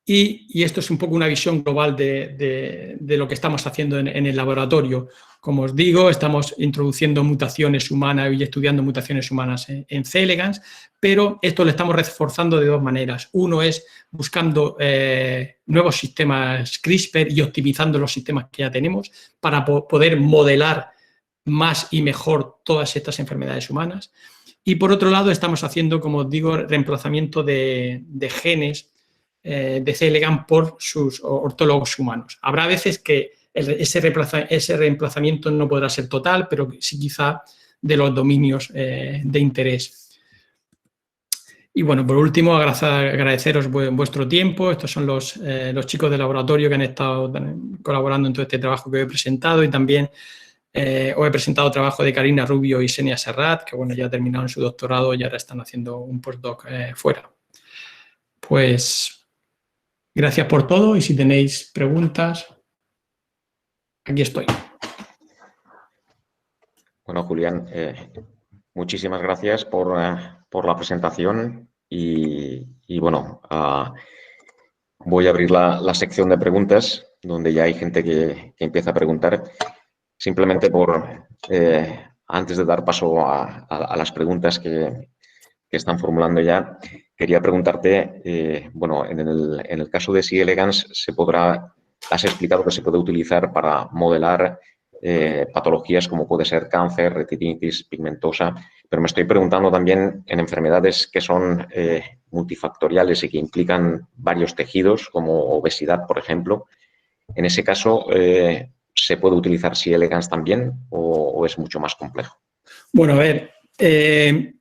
Y esto es un poco una visión global de lo que estamos haciendo en el laboratorio. Como os digo, estamos introduciendo mutaciones humanas y estudiando mutaciones humanas en C. elegans, pero esto lo estamos reforzando de dos maneras. Uno es buscando nuevos sistemas CRISPR y optimizando los sistemas que ya tenemos para poder modelar más y mejor todas estas enfermedades humanas. Y por otro lado, estamos haciendo, como os digo, reemplazamiento de genes de C. elegans por sus ortólogos humanos. Habrá veces que ese reemplazamiento no podrá ser total, pero sí quizá de los dominios de interés. Y bueno, por último, agradeceros vuestro tiempo. Estos son los chicos del laboratorio que han estado colaborando en todo este trabajo que os he presentado, y también os he presentado trabajo de Karina Rubio y Xenia Serrat, que bueno, ya terminaron su doctorado y ahora están haciendo un postdoc fuera. Pues gracias por todo, y si tenéis preguntas, aquí estoy. Bueno, Julián, muchísimas gracias por la presentación y bueno, voy a abrir la sección de preguntas, donde ya hay gente que empieza a preguntar. Simplemente antes de dar paso a las preguntas que están formulando ya, quería preguntarte, bueno, en el caso de C. elegans has explicado que se puede utilizar para modelar patologías como puede ser cáncer, retinitis pigmentosa, pero me estoy preguntando también en enfermedades que son multifactoriales y que implican varios tejidos, como obesidad, por ejemplo. En ese caso, ¿se puede utilizar C. elegans también o es mucho más complejo? Bueno, a ver, te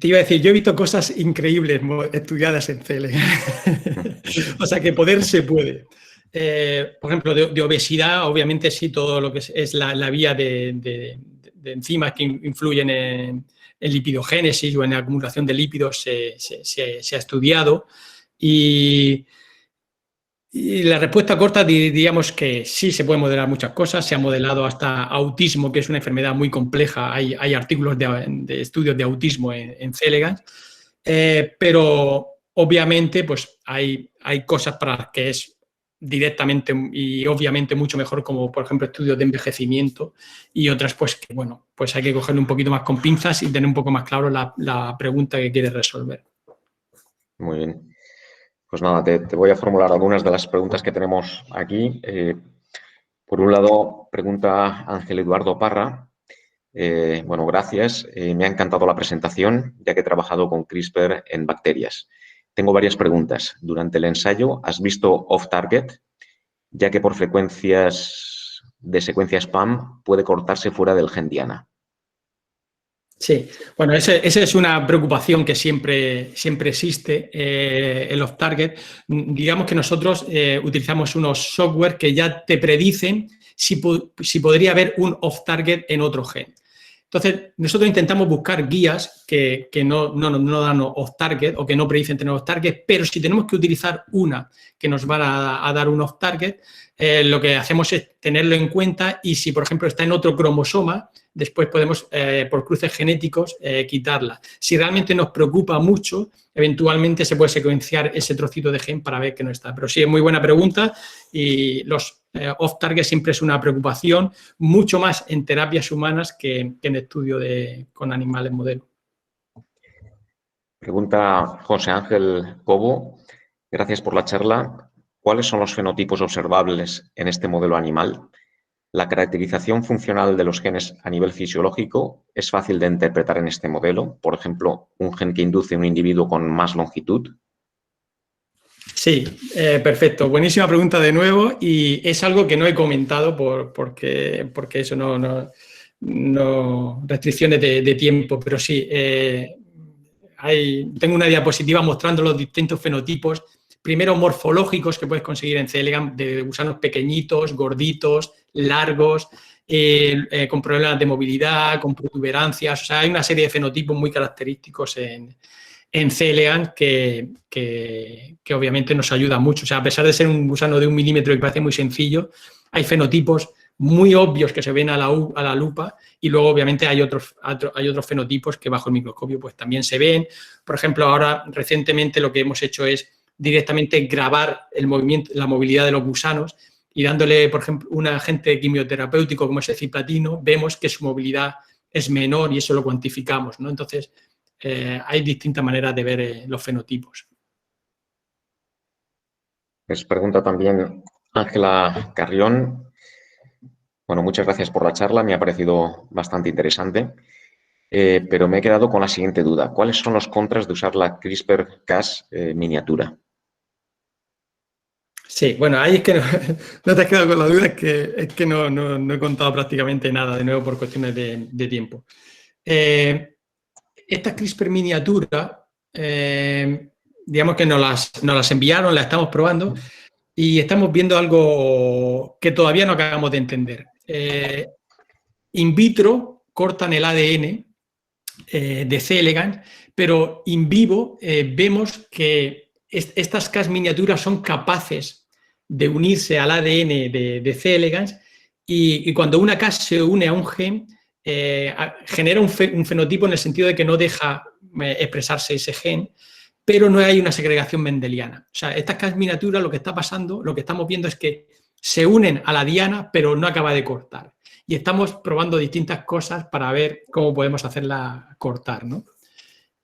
iba a decir, yo he visto cosas increíbles estudiadas en C. elegans. O sea, que poder se puede. Por ejemplo, de obesidad, obviamente sí, todo lo que es la vía de enzimas que influyen en lipidogénesis o en la acumulación de lípidos se ha estudiado. Y la respuesta corta diríamos que sí se puede modelar muchas cosas. Se ha modelado hasta autismo, que es una enfermedad muy compleja. Hay artículos de estudios de autismo en C. elegans, pero obviamente pues hay cosas para las que es directamente y obviamente mucho mejor, como por ejemplo estudios de envejecimiento, y otras pues que, bueno, pues hay que cogerlo un poquito más con pinzas y tener un poco más claro la pregunta que quieres resolver. Muy bien. Pues nada, te voy a formular algunas de las preguntas que tenemos aquí. Por un lado, pregunta Ángel Eduardo Parra. Bueno, gracias. Me ha encantado la presentación, ya que he trabajado con CRISPR en bacterias. Tengo varias preguntas. Durante el ensayo, ¿has visto off-target? Ya que por frecuencias de secuencia spam puede cortarse fuera del gen diana. Sí, bueno, esa es una preocupación que siempre existe, el off-target. Digamos que nosotros utilizamos unos software que ya te predicen si podría haber un off-target en otro gen. Entonces, nosotros intentamos buscar guías que no dan off-target o que no predicen tener off-target, pero si tenemos que utilizar una que nos va a dar un off-target, lo que hacemos es tenerlo en cuenta y si, por ejemplo, está en otro cromosoma, después podemos, por cruces genéticos, quitarla. Si realmente nos preocupa mucho, eventualmente se puede secuenciar ese trocito de gen para ver que no está. Pero sí, es muy buena pregunta y los off-target siempre es una preocupación, mucho más en terapias humanas que en estudio con animales modelo. Pregunta José Ángel Cobo. Gracias por la charla. ¿Cuáles son los fenotipos observables en este modelo animal? La caracterización funcional de los genes a nivel fisiológico es fácil de interpretar en este modelo. Por ejemplo, un gen que induce a un individuo con más longitud. Sí, perfecto. Buenísima pregunta de nuevo y es algo que no he comentado porque eso no restricciones de tiempo, pero sí, tengo una diapositiva mostrando los distintos fenotipos, primero morfológicos que puedes conseguir en C. elegans, de gusanos pequeñitos, gorditos, largos, con problemas de movilidad, con protuberancias, o sea, hay una serie de fenotipos muy característicos en C. elegans que obviamente nos ayuda mucho. O sea, a pesar de ser un gusano de 1 milímetro que parece muy sencillo, hay fenotipos muy obvios que se ven a la lupa y luego obviamente hay otros fenotipos que bajo el microscopio pues también se ven. Por ejemplo, ahora recientemente lo que hemos hecho es directamente grabar el movimiento, la movilidad de los gusanos y dándole, por ejemplo, un agente quimioterapéutico como es el cisplatino, vemos que su movilidad es menor y eso lo cuantificamos, ¿no? Entonces, hay distintas maneras de ver los fenotipos. Les pregunta también Ángela Carrión. Bueno, muchas gracias por la charla, me ha parecido bastante interesante, pero me he quedado con la siguiente duda. ¿Cuáles son los contras de usar la CRISPR-Cas miniatura? Sí, bueno, ahí es que no te has quedado con la duda, es que no he contado prácticamente nada, de nuevo por cuestiones de tiempo. Estas CRISPR miniatura, digamos que nos las enviaron, las estamos probando y estamos viendo algo que todavía no acabamos de entender. In vitro cortan el ADN de C. elegans, pero in vivo vemos que estas Cas miniaturas son capaces de unirse al ADN de C. elegans y cuando una Cas se une a un gen, genera un fenotipo en el sentido de que no deja expresarse ese gen, pero no hay una segregación mendeliana. O sea, estas Cas miniaturas lo que está pasando, lo que estamos viendo es que se unen a la diana, pero no acaba de cortar. Y estamos probando distintas cosas para ver cómo podemos hacerla cortar, ¿no?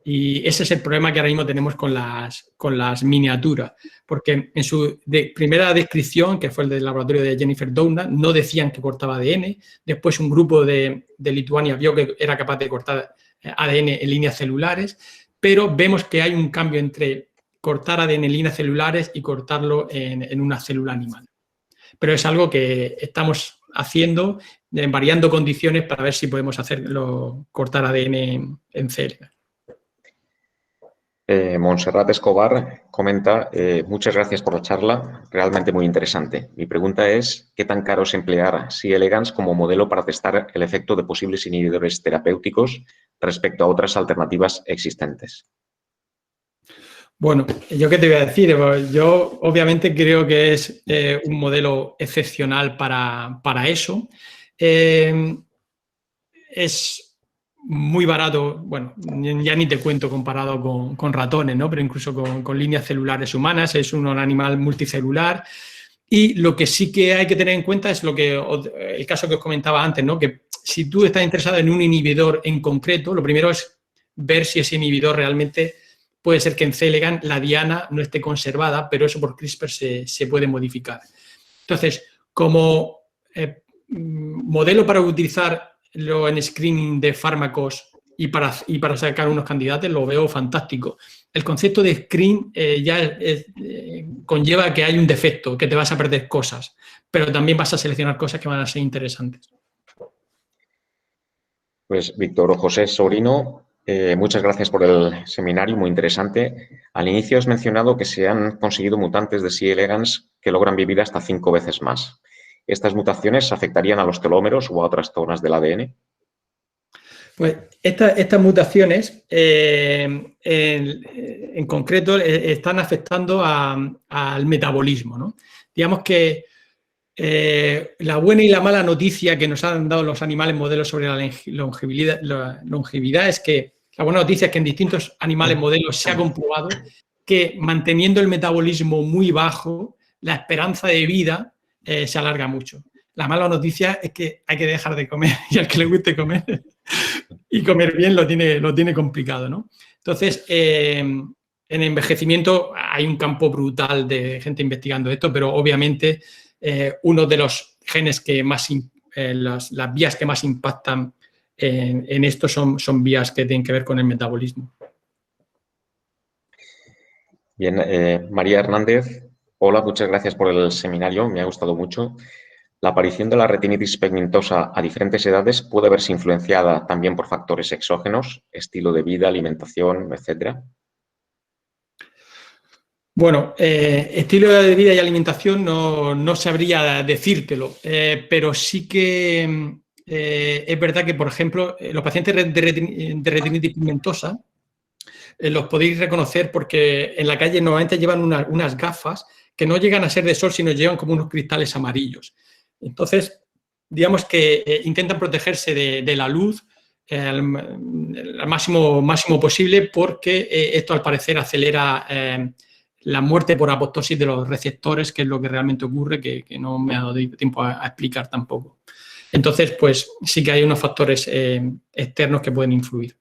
Y ese es el problema que ahora mismo tenemos con las miniaturas, porque en su primera descripción, que fue el del laboratorio de Jennifer Doudna, no decían que cortaba ADN, después un grupo de Lituania vio que era capaz de cortar ADN en líneas celulares, pero vemos que hay un cambio entre cortar ADN en líneas celulares y cortarlo en una célula animal. Pero es algo que estamos haciendo, variando condiciones para ver si podemos cortar ADN en células. Montserrat Escobar comenta, muchas gracias por la charla, realmente muy interesante. Mi pregunta es, ¿qué tan caro es emplear C. elegans como modelo para testar el efecto de posibles inhibidores terapéuticos respecto a otras alternativas existentes? Bueno, ¿yo qué te voy a decir? Yo obviamente creo que es un modelo excepcional para eso. Es muy barato, bueno, ya ni te cuento comparado con ratones, ¿no? Pero incluso con líneas celulares humanas, es un animal multicelular Y lo que sí que hay que tener en cuenta es el caso que os comentaba antes, ¿no? Que si tú estás interesado en un inhibidor en concreto, lo primero es ver si ese inhibidor realmente puede ser que en C. elegans la diana no esté conservada, pero eso por CRISPR se puede modificar. Entonces, como modelo para utilizarlo en screening de fármacos y para sacar unos candidatos, lo veo fantástico. El concepto de screen conlleva que hay un defecto, que te vas a perder cosas, pero también vas a seleccionar cosas que van a ser interesantes. Pues Víctor José Sobrino, muchas gracias por el seminario, muy interesante. Al inicio has mencionado que se han conseguido mutantes de C. elegans que logran vivir hasta 5 veces más. ¿Estas mutaciones afectarían a los telómeros o a otras zonas del ADN? Pues estas mutaciones en concreto están afectando al metabolismo, ¿no? Digamos que la buena y la mala noticia que nos han dado los animales modelos sobre la longevidad es que la buena noticia es que en distintos animales modelos se ha comprobado que manteniendo el metabolismo muy bajo, la esperanza de vida se alarga mucho. La mala noticia es que hay que dejar de comer y al que le guste comer y comer bien lo tiene complicado, ¿no? Entonces, en envejecimiento hay un campo brutal de gente investigando esto, pero obviamente uno de los genes que más, las vías que más impactan en esto son vías que tienen que ver con el metabolismo. Bien, María Hernández, hola, muchas gracias por el seminario, me ha gustado mucho. La aparición de la retinitis pigmentosa a diferentes edades puede verse influenciada también por factores exógenos, estilo de vida, alimentación, etcétera. Bueno, estilo de vida y alimentación no sabría decírtelo, pero sí que es verdad que, por ejemplo, los pacientes de retinitis pigmentosa los podéis reconocer porque en la calle normalmente llevan unas gafas que no llegan a ser de sol, sino llevan como unos cristales amarillos. Entonces, digamos que intentan protegerse de la luz al máximo posible porque esto al parecer acelera la muerte por apoptosis de los receptores, que es lo que realmente ocurre, que no me ha dado tiempo a explicar tampoco. Entonces, pues sí que hay unos factores externos que pueden influir.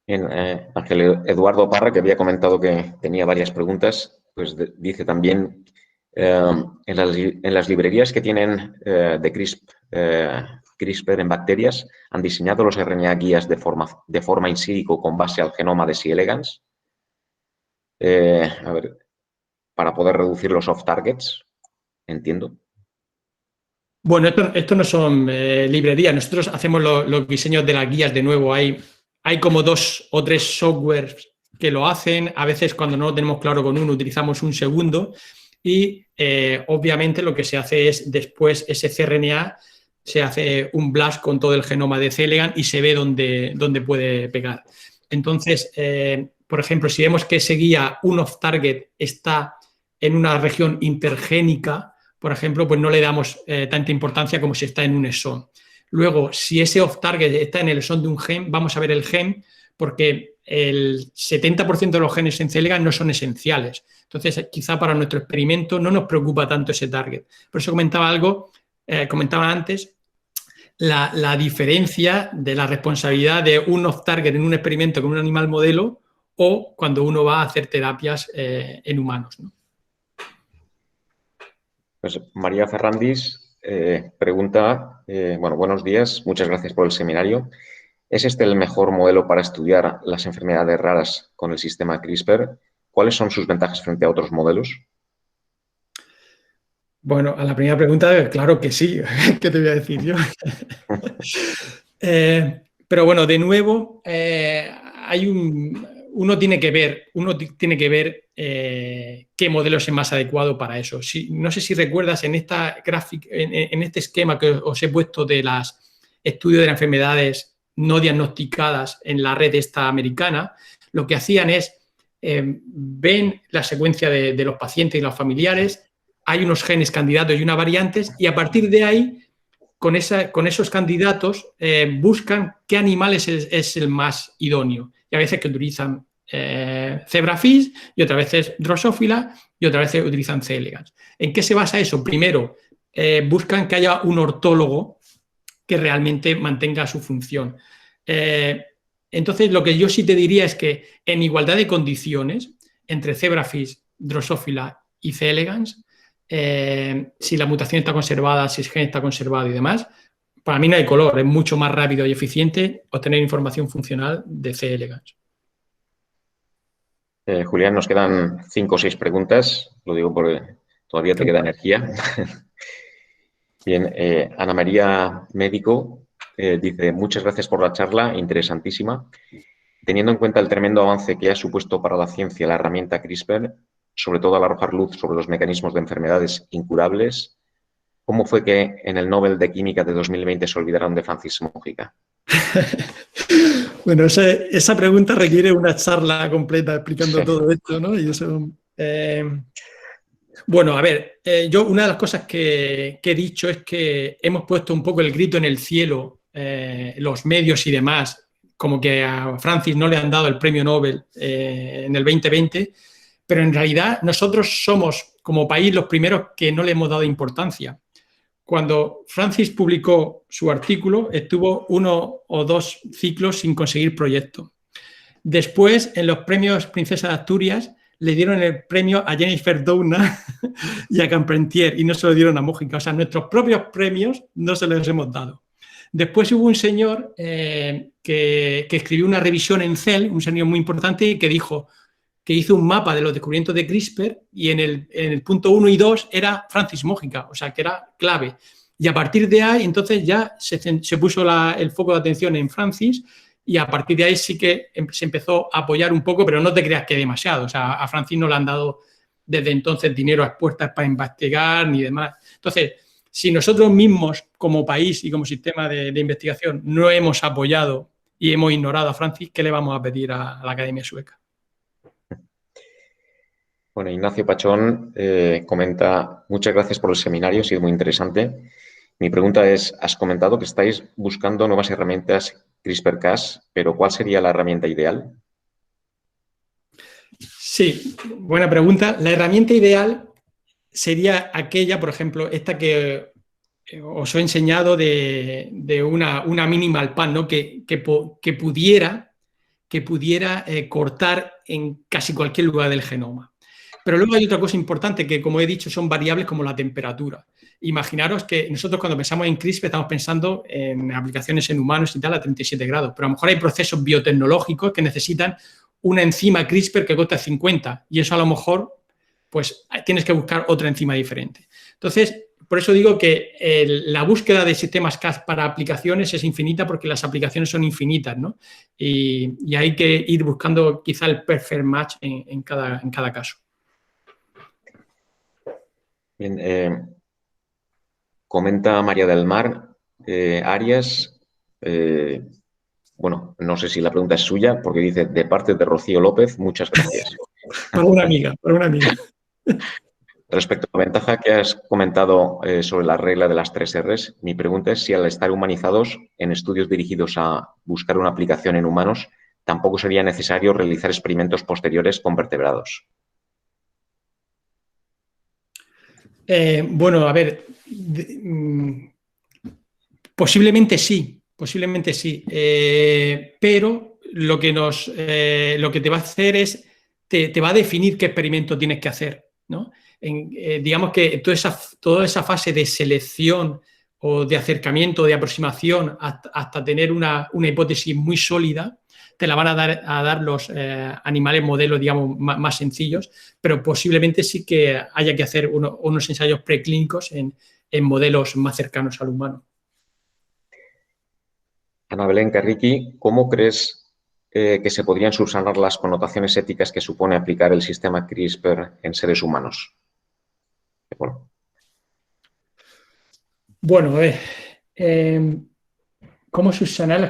Bien, Ángel Eduardo Parra, que había comentado que tenía varias preguntas, pues dice también, en las librerías que tienen de CRISPR en bacterias, ¿han diseñado los RNA guías de forma in silico con base al genoma de C. elegans? A ver, para poder reducir los off-targets, entiendo. Bueno, esto no son librerías. Nosotros hacemos los diseños de las guías de nuevo. Hay como 2 o 3 softwares que lo hacen. A veces cuando no lo tenemos claro con uno utilizamos un segundo y obviamente lo que se hace es después ese cRNA se hace un blast con todo el genoma de C. elegans y se ve dónde puede pegar. Entonces, por ejemplo, si vemos que ese guía, un off-target, está en una región intergénica, por ejemplo, pues no le damos tanta importancia como si está en un exón. Luego, si ese off-target está en el exón de un gen, vamos a ver el gen porque el 70% de los genes en C. elegans no son esenciales. Entonces, quizá para nuestro experimento no nos preocupa tanto ese target. Por eso comentaba antes, la diferencia de la responsabilidad de un off-target en un experimento con un animal modelo o cuando uno va a hacer terapias en humanos, ¿no? Pues María Ferrandis pregunta, bueno, buenos días, muchas gracias por el seminario. ¿Es este el mejor modelo para estudiar las enfermedades raras con el sistema CRISPR? ¿Cuáles son sus ventajas frente a otros modelos? Bueno, a la primera pregunta, claro que sí. ¿Qué te voy a decir yo? Pero bueno, de nuevo, uno tiene que ver qué modelo es el más adecuado para eso. No sé si recuerdas en esta gráfica, en este esquema que os he puesto de los estudios de las enfermedades no diagnosticadas en la red esta americana, lo que hacían es ven la secuencia de los pacientes y los familiares, hay unos genes candidatos y unas variantes, y a partir de ahí, con esos candidatos, buscan qué animales es el más idóneo. Y a veces que utilizan zebrafish y otras veces Drosophila y otras veces utilizan C. elegans. ¿En qué se basa eso? Primero, buscan que haya un ortólogo que realmente mantenga su función. Entonces, lo que yo sí te diría es que en igualdad de condiciones, entre zebrafish, Drosophila y C. elegans, si la mutación está conservada, si el gen está conservado y demás, para mí no hay color, es mucho más rápido y eficiente obtener información funcional de C. elegans. Julián, nos quedan 5 o 6 preguntas, lo digo porque todavía te queda energía. Bien, Ana María Médico dice, muchas gracias por la charla, interesantísima. Teniendo en cuenta el tremendo avance que ha supuesto para la ciencia la herramienta CRISPR, sobre todo al arrojar luz sobre los mecanismos de enfermedades incurables, ¿cómo fue que en el Nobel de Química de 2020 se olvidaron de Francis Múgica? Bueno, esa pregunta requiere una charla completa explicando todo esto, ¿no? Y eso, bueno, a ver, yo una de las cosas que he dicho es que hemos puesto un poco el grito en el cielo, los medios y demás, como que a Francis no le han dado el premio Nobel en el 2020, pero en realidad nosotros somos como país los primeros que no le hemos dado importancia. Cuando Francis publicó su artículo, estuvo 1 o 2 ciclos sin conseguir proyecto. Después, en los premios Princesa de Asturias, le dieron el premio a Jennifer Doudna y a Carpentier y no se lo dieron a Múgica. O sea, nuestros propios premios no se los hemos dado. Después hubo un señor que escribió una revisión en Cell, un señor muy importante, y que dijo que hizo un mapa de los descubrimientos de CRISPR y en el punto 1 y 2 era Francis Múgica, o sea, que era clave. Y a partir de ahí, entonces ya se puso el foco de atención en Francis y a partir de ahí sí que se empezó a apoyar un poco, pero no te creas que demasiado. O sea, a Francis no le han dado desde entonces dinero a expuestas para investigar ni demás. Entonces, si nosotros mismos como país y como sistema de investigación no hemos apoyado y hemos ignorado a Francis, ¿qué le vamos a pedir a la Academia Sueca? Bueno, Ignacio Pachón comenta, muchas gracias por el seminario, ha sido muy interesante. Mi pregunta es, has comentado que estáis buscando nuevas herramientas CRISPR-Cas, pero ¿cuál sería la herramienta ideal? Sí, buena pregunta. La herramienta ideal sería aquella, por ejemplo, esta que os he enseñado de una minimal pan, ¿no? que pudiera cortar en casi cualquier lugar del genoma. Pero luego hay otra cosa importante que, como he dicho, son variables como la temperatura. Imaginaros que nosotros cuando pensamos en CRISPR estamos pensando en aplicaciones en humanos y tal a 37 grados, pero a lo mejor hay procesos biotecnológicos que necesitan una enzima CRISPR que corta 50 y eso a lo mejor pues tienes que buscar otra enzima diferente. Entonces, por eso digo que la búsqueda de sistemas Cas para aplicaciones es infinita porque las aplicaciones son infinitas, ¿no? Y hay que ir buscando quizá el perfect match en cada caso. Bien, comenta María del Mar Arias, bueno, no sé si la pregunta es suya, porque dice, de parte de Rocío López, muchas gracias. Para una amiga. Respecto a la ventaja que has comentado sobre la regla de las 3 Rs, mi pregunta es si al estar humanizados en estudios dirigidos a buscar una aplicación en humanos, tampoco sería necesario realizar experimentos posteriores con vertebrados. Bueno, a ver, posiblemente sí, pero lo que te va a hacer es, te va a definir qué experimento tienes que hacer, ¿no? Digamos que toda esa fase de selección o de acercamiento, de aproximación hasta tener una hipótesis muy sólida, te la van a dar los animales modelos, digamos, más sencillos, pero posiblemente sí que haya que hacer unos ensayos preclínicos en modelos más cercanos al humano. Ana Belén Carriqui, ¿cómo crees que se podrían subsanar las connotaciones éticas que supone aplicar el sistema CRISPR en seres humanos? Bueno, a ver, ¿cómo subsanar las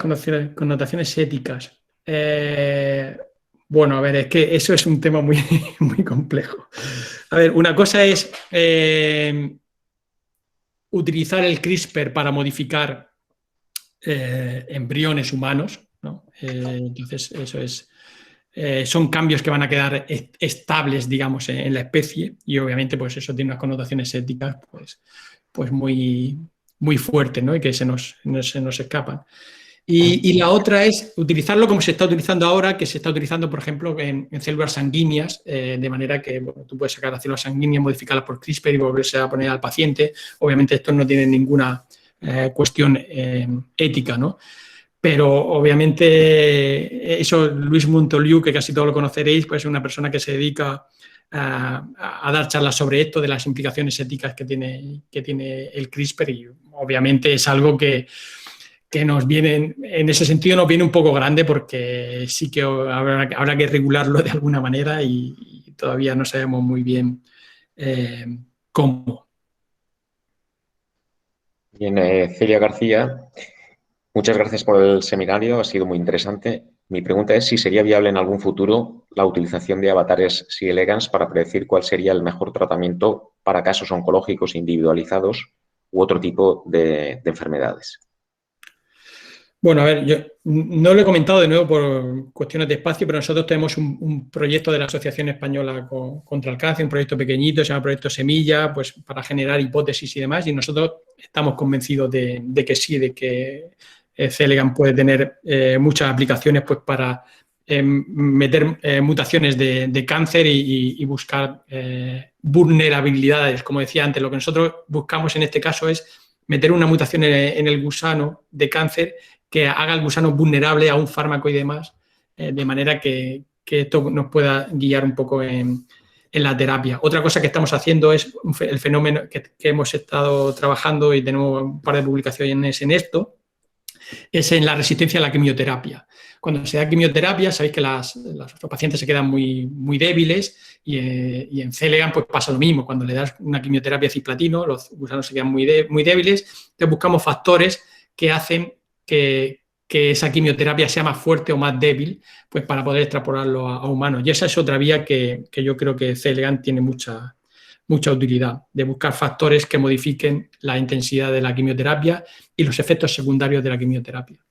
connotaciones éticas? Bueno, a ver, es que eso es un tema muy, muy complejo. A ver, una cosa es utilizar el CRISPR para modificar embriones humanos, ¿no? Entonces, eso es son cambios que van a quedar estables, digamos, en la especie, y obviamente pues eso tiene unas connotaciones éticas pues muy, muy fuertes, ¿no? Y que se nos escapan. Y la otra es utilizarlo como se está utilizando ahora, que se está utilizando, por ejemplo, en células sanguíneas, de manera que bueno, tú puedes sacar las células sanguíneas, modificarlas por CRISPR y volverse a poner al paciente. Obviamente esto no tiene ninguna cuestión ética, ¿no? Pero obviamente eso, Luis Montoliu, que casi todos lo conoceréis, pues es una persona que se dedica a dar charlas sobre esto, de las implicaciones éticas que tiene el CRISPR, y obviamente es algo que nos viene, en ese sentido nos viene un poco grande, porque sí que habrá que regularlo de alguna manera y todavía no sabemos muy bien cómo. Bien, Celia García, muchas gracias por el seminario, ha sido muy interesante. Mi pregunta es si sería viable en algún futuro la utilización de avatares C. elegans para predecir cuál sería el mejor tratamiento para casos oncológicos individualizados u otro tipo de enfermedades. Bueno, a ver, yo no lo he comentado de nuevo por cuestiones de espacio, pero nosotros tenemos un proyecto de la Asociación Española contra el Cáncer, un proyecto pequeñito, se llama Proyecto Semilla, pues para generar hipótesis y demás, y nosotros estamos convencidos de que sí, de que C. elegans puede tener muchas aplicaciones pues para meter mutaciones de cáncer y buscar vulnerabilidades. Como decía antes, lo que nosotros buscamos en este caso es meter una mutación en el gusano de cáncer que haga al gusano vulnerable a un fármaco y demás, de manera que esto nos pueda guiar un poco en la terapia. Otra cosa que estamos haciendo es el fenómeno que hemos estado trabajando, y tenemos un par de publicaciones en esto, es en la resistencia a la quimioterapia. Cuando se da quimioterapia, sabéis que los pacientes se quedan muy, muy débiles, y en C. elegans pues pasa lo mismo. Cuando le das una quimioterapia cisplatino, los gusanos se quedan muy débiles. Entonces buscamos factores que hacen que esa quimioterapia sea más fuerte o más débil, pues para poder extrapolarlo a humanos. Y esa es otra vía que yo creo que C. elegans tiene mucha utilidad, de buscar factores que modifiquen la intensidad de la quimioterapia y los efectos secundarios de la quimioterapia.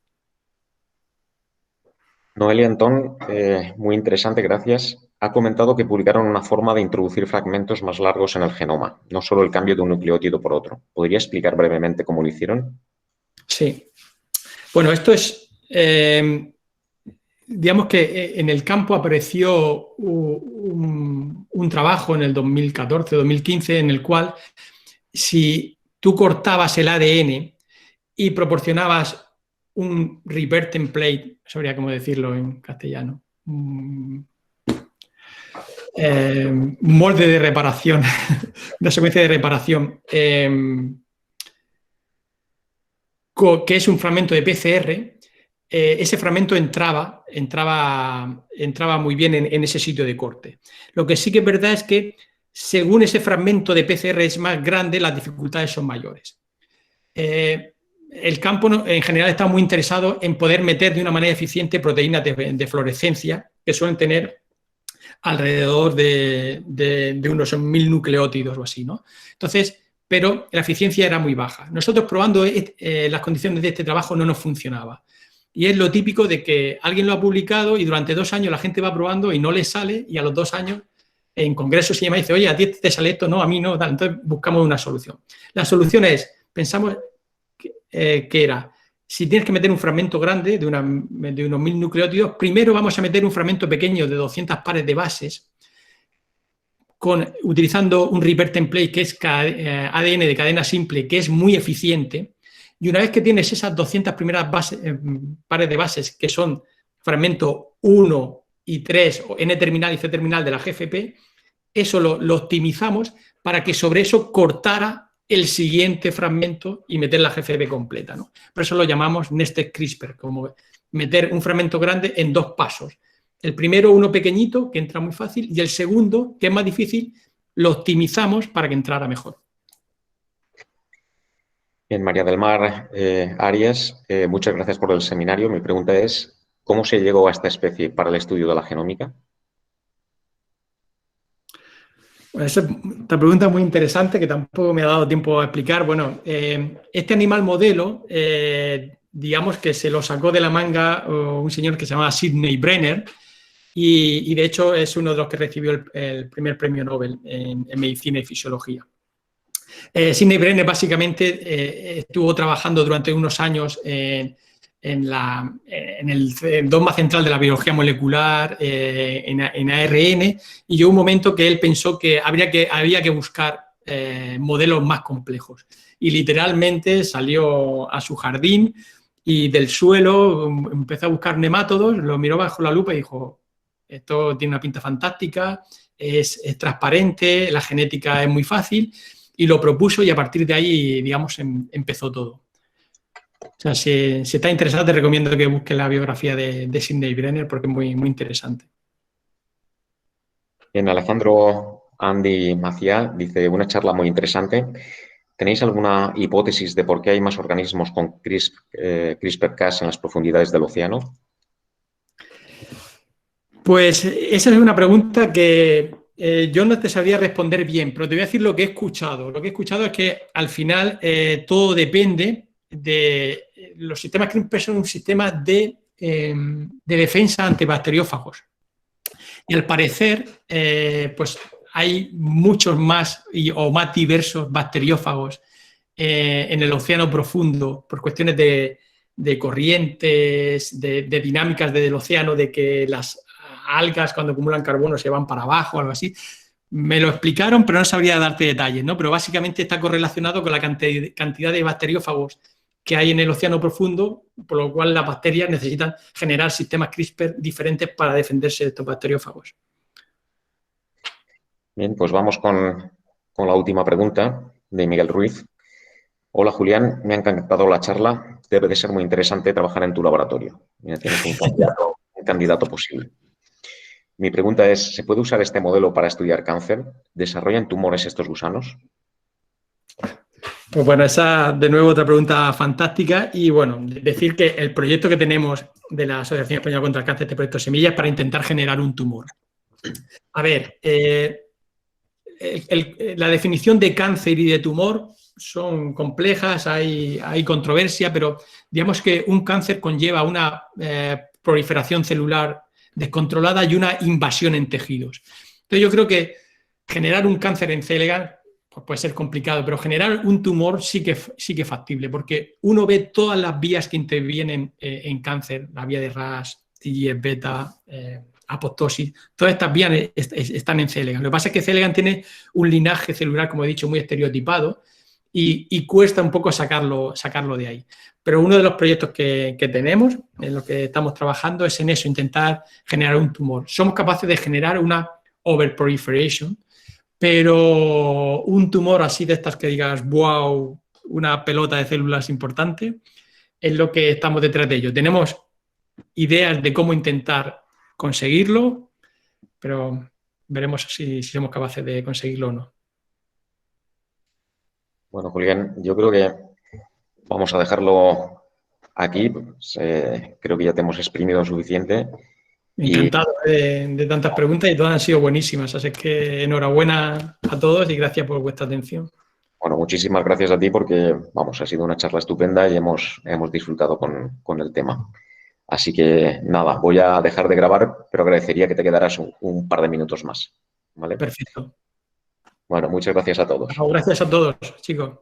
Noelia Antón, muy interesante, gracias. Ha comentado que publicaron una forma de introducir fragmentos más largos en el genoma, no solo el cambio de un nucleótido por otro. ¿Podría explicar brevemente cómo lo hicieron? Sí. Bueno, esto es, digamos que en el campo apareció un trabajo en el 2014-2015 en el cual, si tú cortabas el ADN y proporcionabas un repair template, no sabría cómo decirlo en castellano, un molde de reparación, una secuencia de reparación, que es un fragmento de PCR, ese fragmento entraba muy bien en ese sitio de corte. Lo que sí que es verdad es que según ese fragmento de PCR es más grande, las dificultades son mayores. El campo en general está muy interesado en poder meter de una manera eficiente proteínas de fluorescencia, que suelen tener alrededor de unos 1000 nucleótidos o así, ¿no? Entonces, pero la eficiencia era muy baja. Nosotros probando las condiciones de este trabajo no nos funcionaba. Y es lo típico de que alguien lo ha publicado y durante 2 años la gente va probando y no le sale, y a los 2 años en congresos y me dice, oye, a ti te sale esto, no, a mí no, tal. Entonces buscamos una solución. La solución es, pensamos que era, si tienes que meter un fragmento grande de unos 1000 nucleótidos, primero vamos a meter un fragmento pequeño de 200 pares de bases, utilizando un repair template que es ADN de cadena simple, que es muy eficiente. Y una vez que tienes esas 200 primeras pares de bases, que son fragmento 1 y 3, o N-terminal y C-terminal de la GFP, eso lo optimizamos para que sobre eso cortara el siguiente fragmento y meter la GFP completa, ¿no? Por eso lo llamamos nested CRISPR, como meter un fragmento grande en 2 pasos. El primero, uno pequeñito, que entra muy fácil, y el segundo, que es más difícil, lo optimizamos para que entrara mejor. Bien, María del Mar Arias, muchas gracias por el seminario. Mi pregunta es, ¿cómo se llegó a esta especie para el estudio de la genómica? Esa es otra pregunta muy interesante que tampoco me ha dado tiempo a explicar. Bueno, este animal modelo, digamos que se lo sacó de la manga un señor que se llama Sidney Brenner, y de hecho es uno de los que recibió el primer premio Nobel en medicina y fisiología. Sidney Brenner básicamente estuvo trabajando durante unos años en el dogma central de la biología molecular, en ARN, y llegó un momento que él pensó que había que buscar modelos más complejos. Y literalmente salió a su jardín y del suelo empezó a buscar nemátodos, lo miró bajo la lupa y dijo, esto tiene una pinta fantástica, es transparente, la genética es muy fácil, y lo propuso y a partir de ahí, digamos, empezó todo. O sea, si está interesado, te recomiendo que busques la biografía de Sidney Brenner porque es muy, muy interesante. Bien, Alejandro Andy Maciá dice, una charla muy interesante. ¿Tenéis alguna hipótesis de por qué hay más organismos con CRISPR-Cas en las profundidades del océano? Pues esa es una pregunta que yo no te sabría responder bien, pero te voy a decir lo que he escuchado. Lo que he escuchado es que al final todo depende de los sistemas CRISPR son un sistema de defensa ante bacteriófagos. Y al parecer, pues hay muchos más o más diversos bacteriófagos en el océano profundo por cuestiones de corrientes, de dinámicas del océano, de que las algas cuando acumulan carbono se van para abajo o algo así. Me lo explicaron, pero no sabría darte detalles, ¿no? Pero básicamente está correlacionado con la cantidad de bacteriófagos que hay en el océano profundo, por lo cual las bacterias necesitan generar sistemas CRISPR diferentes para defenderse de estos bacteriófagos. Bien, pues vamos con la última pregunta de Miguel Ruiz. Hola, Julián, me ha encantado la charla. Debe de ser muy interesante trabajar en tu laboratorio. Mira, tienes un candidato posible. Mi pregunta es, ¿se puede usar este modelo para estudiar cáncer? ¿Desarrollan tumores estos gusanos? Pues bueno, esa de nuevo otra pregunta fantástica y bueno, decir que el proyecto que tenemos de la Asociación Española contra el Cáncer, este proyecto Semillas, para intentar generar un tumor. A ver, la definición de cáncer y de tumor son complejas, hay controversia, pero digamos que un cáncer conlleva una proliferación celular descontrolada y una invasión en tejidos. Entonces yo creo que generar un cáncer en C. elegans pues puede ser complicado, pero generar un tumor sí que es factible, porque uno ve todas las vías que intervienen en cáncer, la vía de RAS, TGF-beta, apoptosis, todas estas vías están en C. elegans. Lo que pasa es que C. elegans tiene un linaje celular, como he dicho, muy estereotipado y cuesta un poco sacarlo de ahí. Pero uno de los proyectos que tenemos, en lo que estamos trabajando, es en eso, intentar generar un tumor. Somos capaces de generar una overproliferation, pero un tumor así de estas que digas, wow, una pelota de células importante, es lo que estamos detrás de ello. Tenemos ideas de cómo intentar conseguirlo, pero veremos si somos capaces de conseguirlo o no. Bueno, Julián, yo creo que vamos a dejarlo aquí. Creo que ya te hemos exprimido suficiente. Encantado de tantas preguntas y todas han sido buenísimas. Así que enhorabuena a todos y gracias por vuestra atención. Bueno, muchísimas gracias a ti porque, vamos, ha sido una charla estupenda y hemos disfrutado con el tema. Así que, nada, voy a dejar de grabar, pero agradecería que te quedaras un par de minutos más. ¿Vale? Perfecto. Bueno, muchas gracias a todos. Gracias a todos, chicos.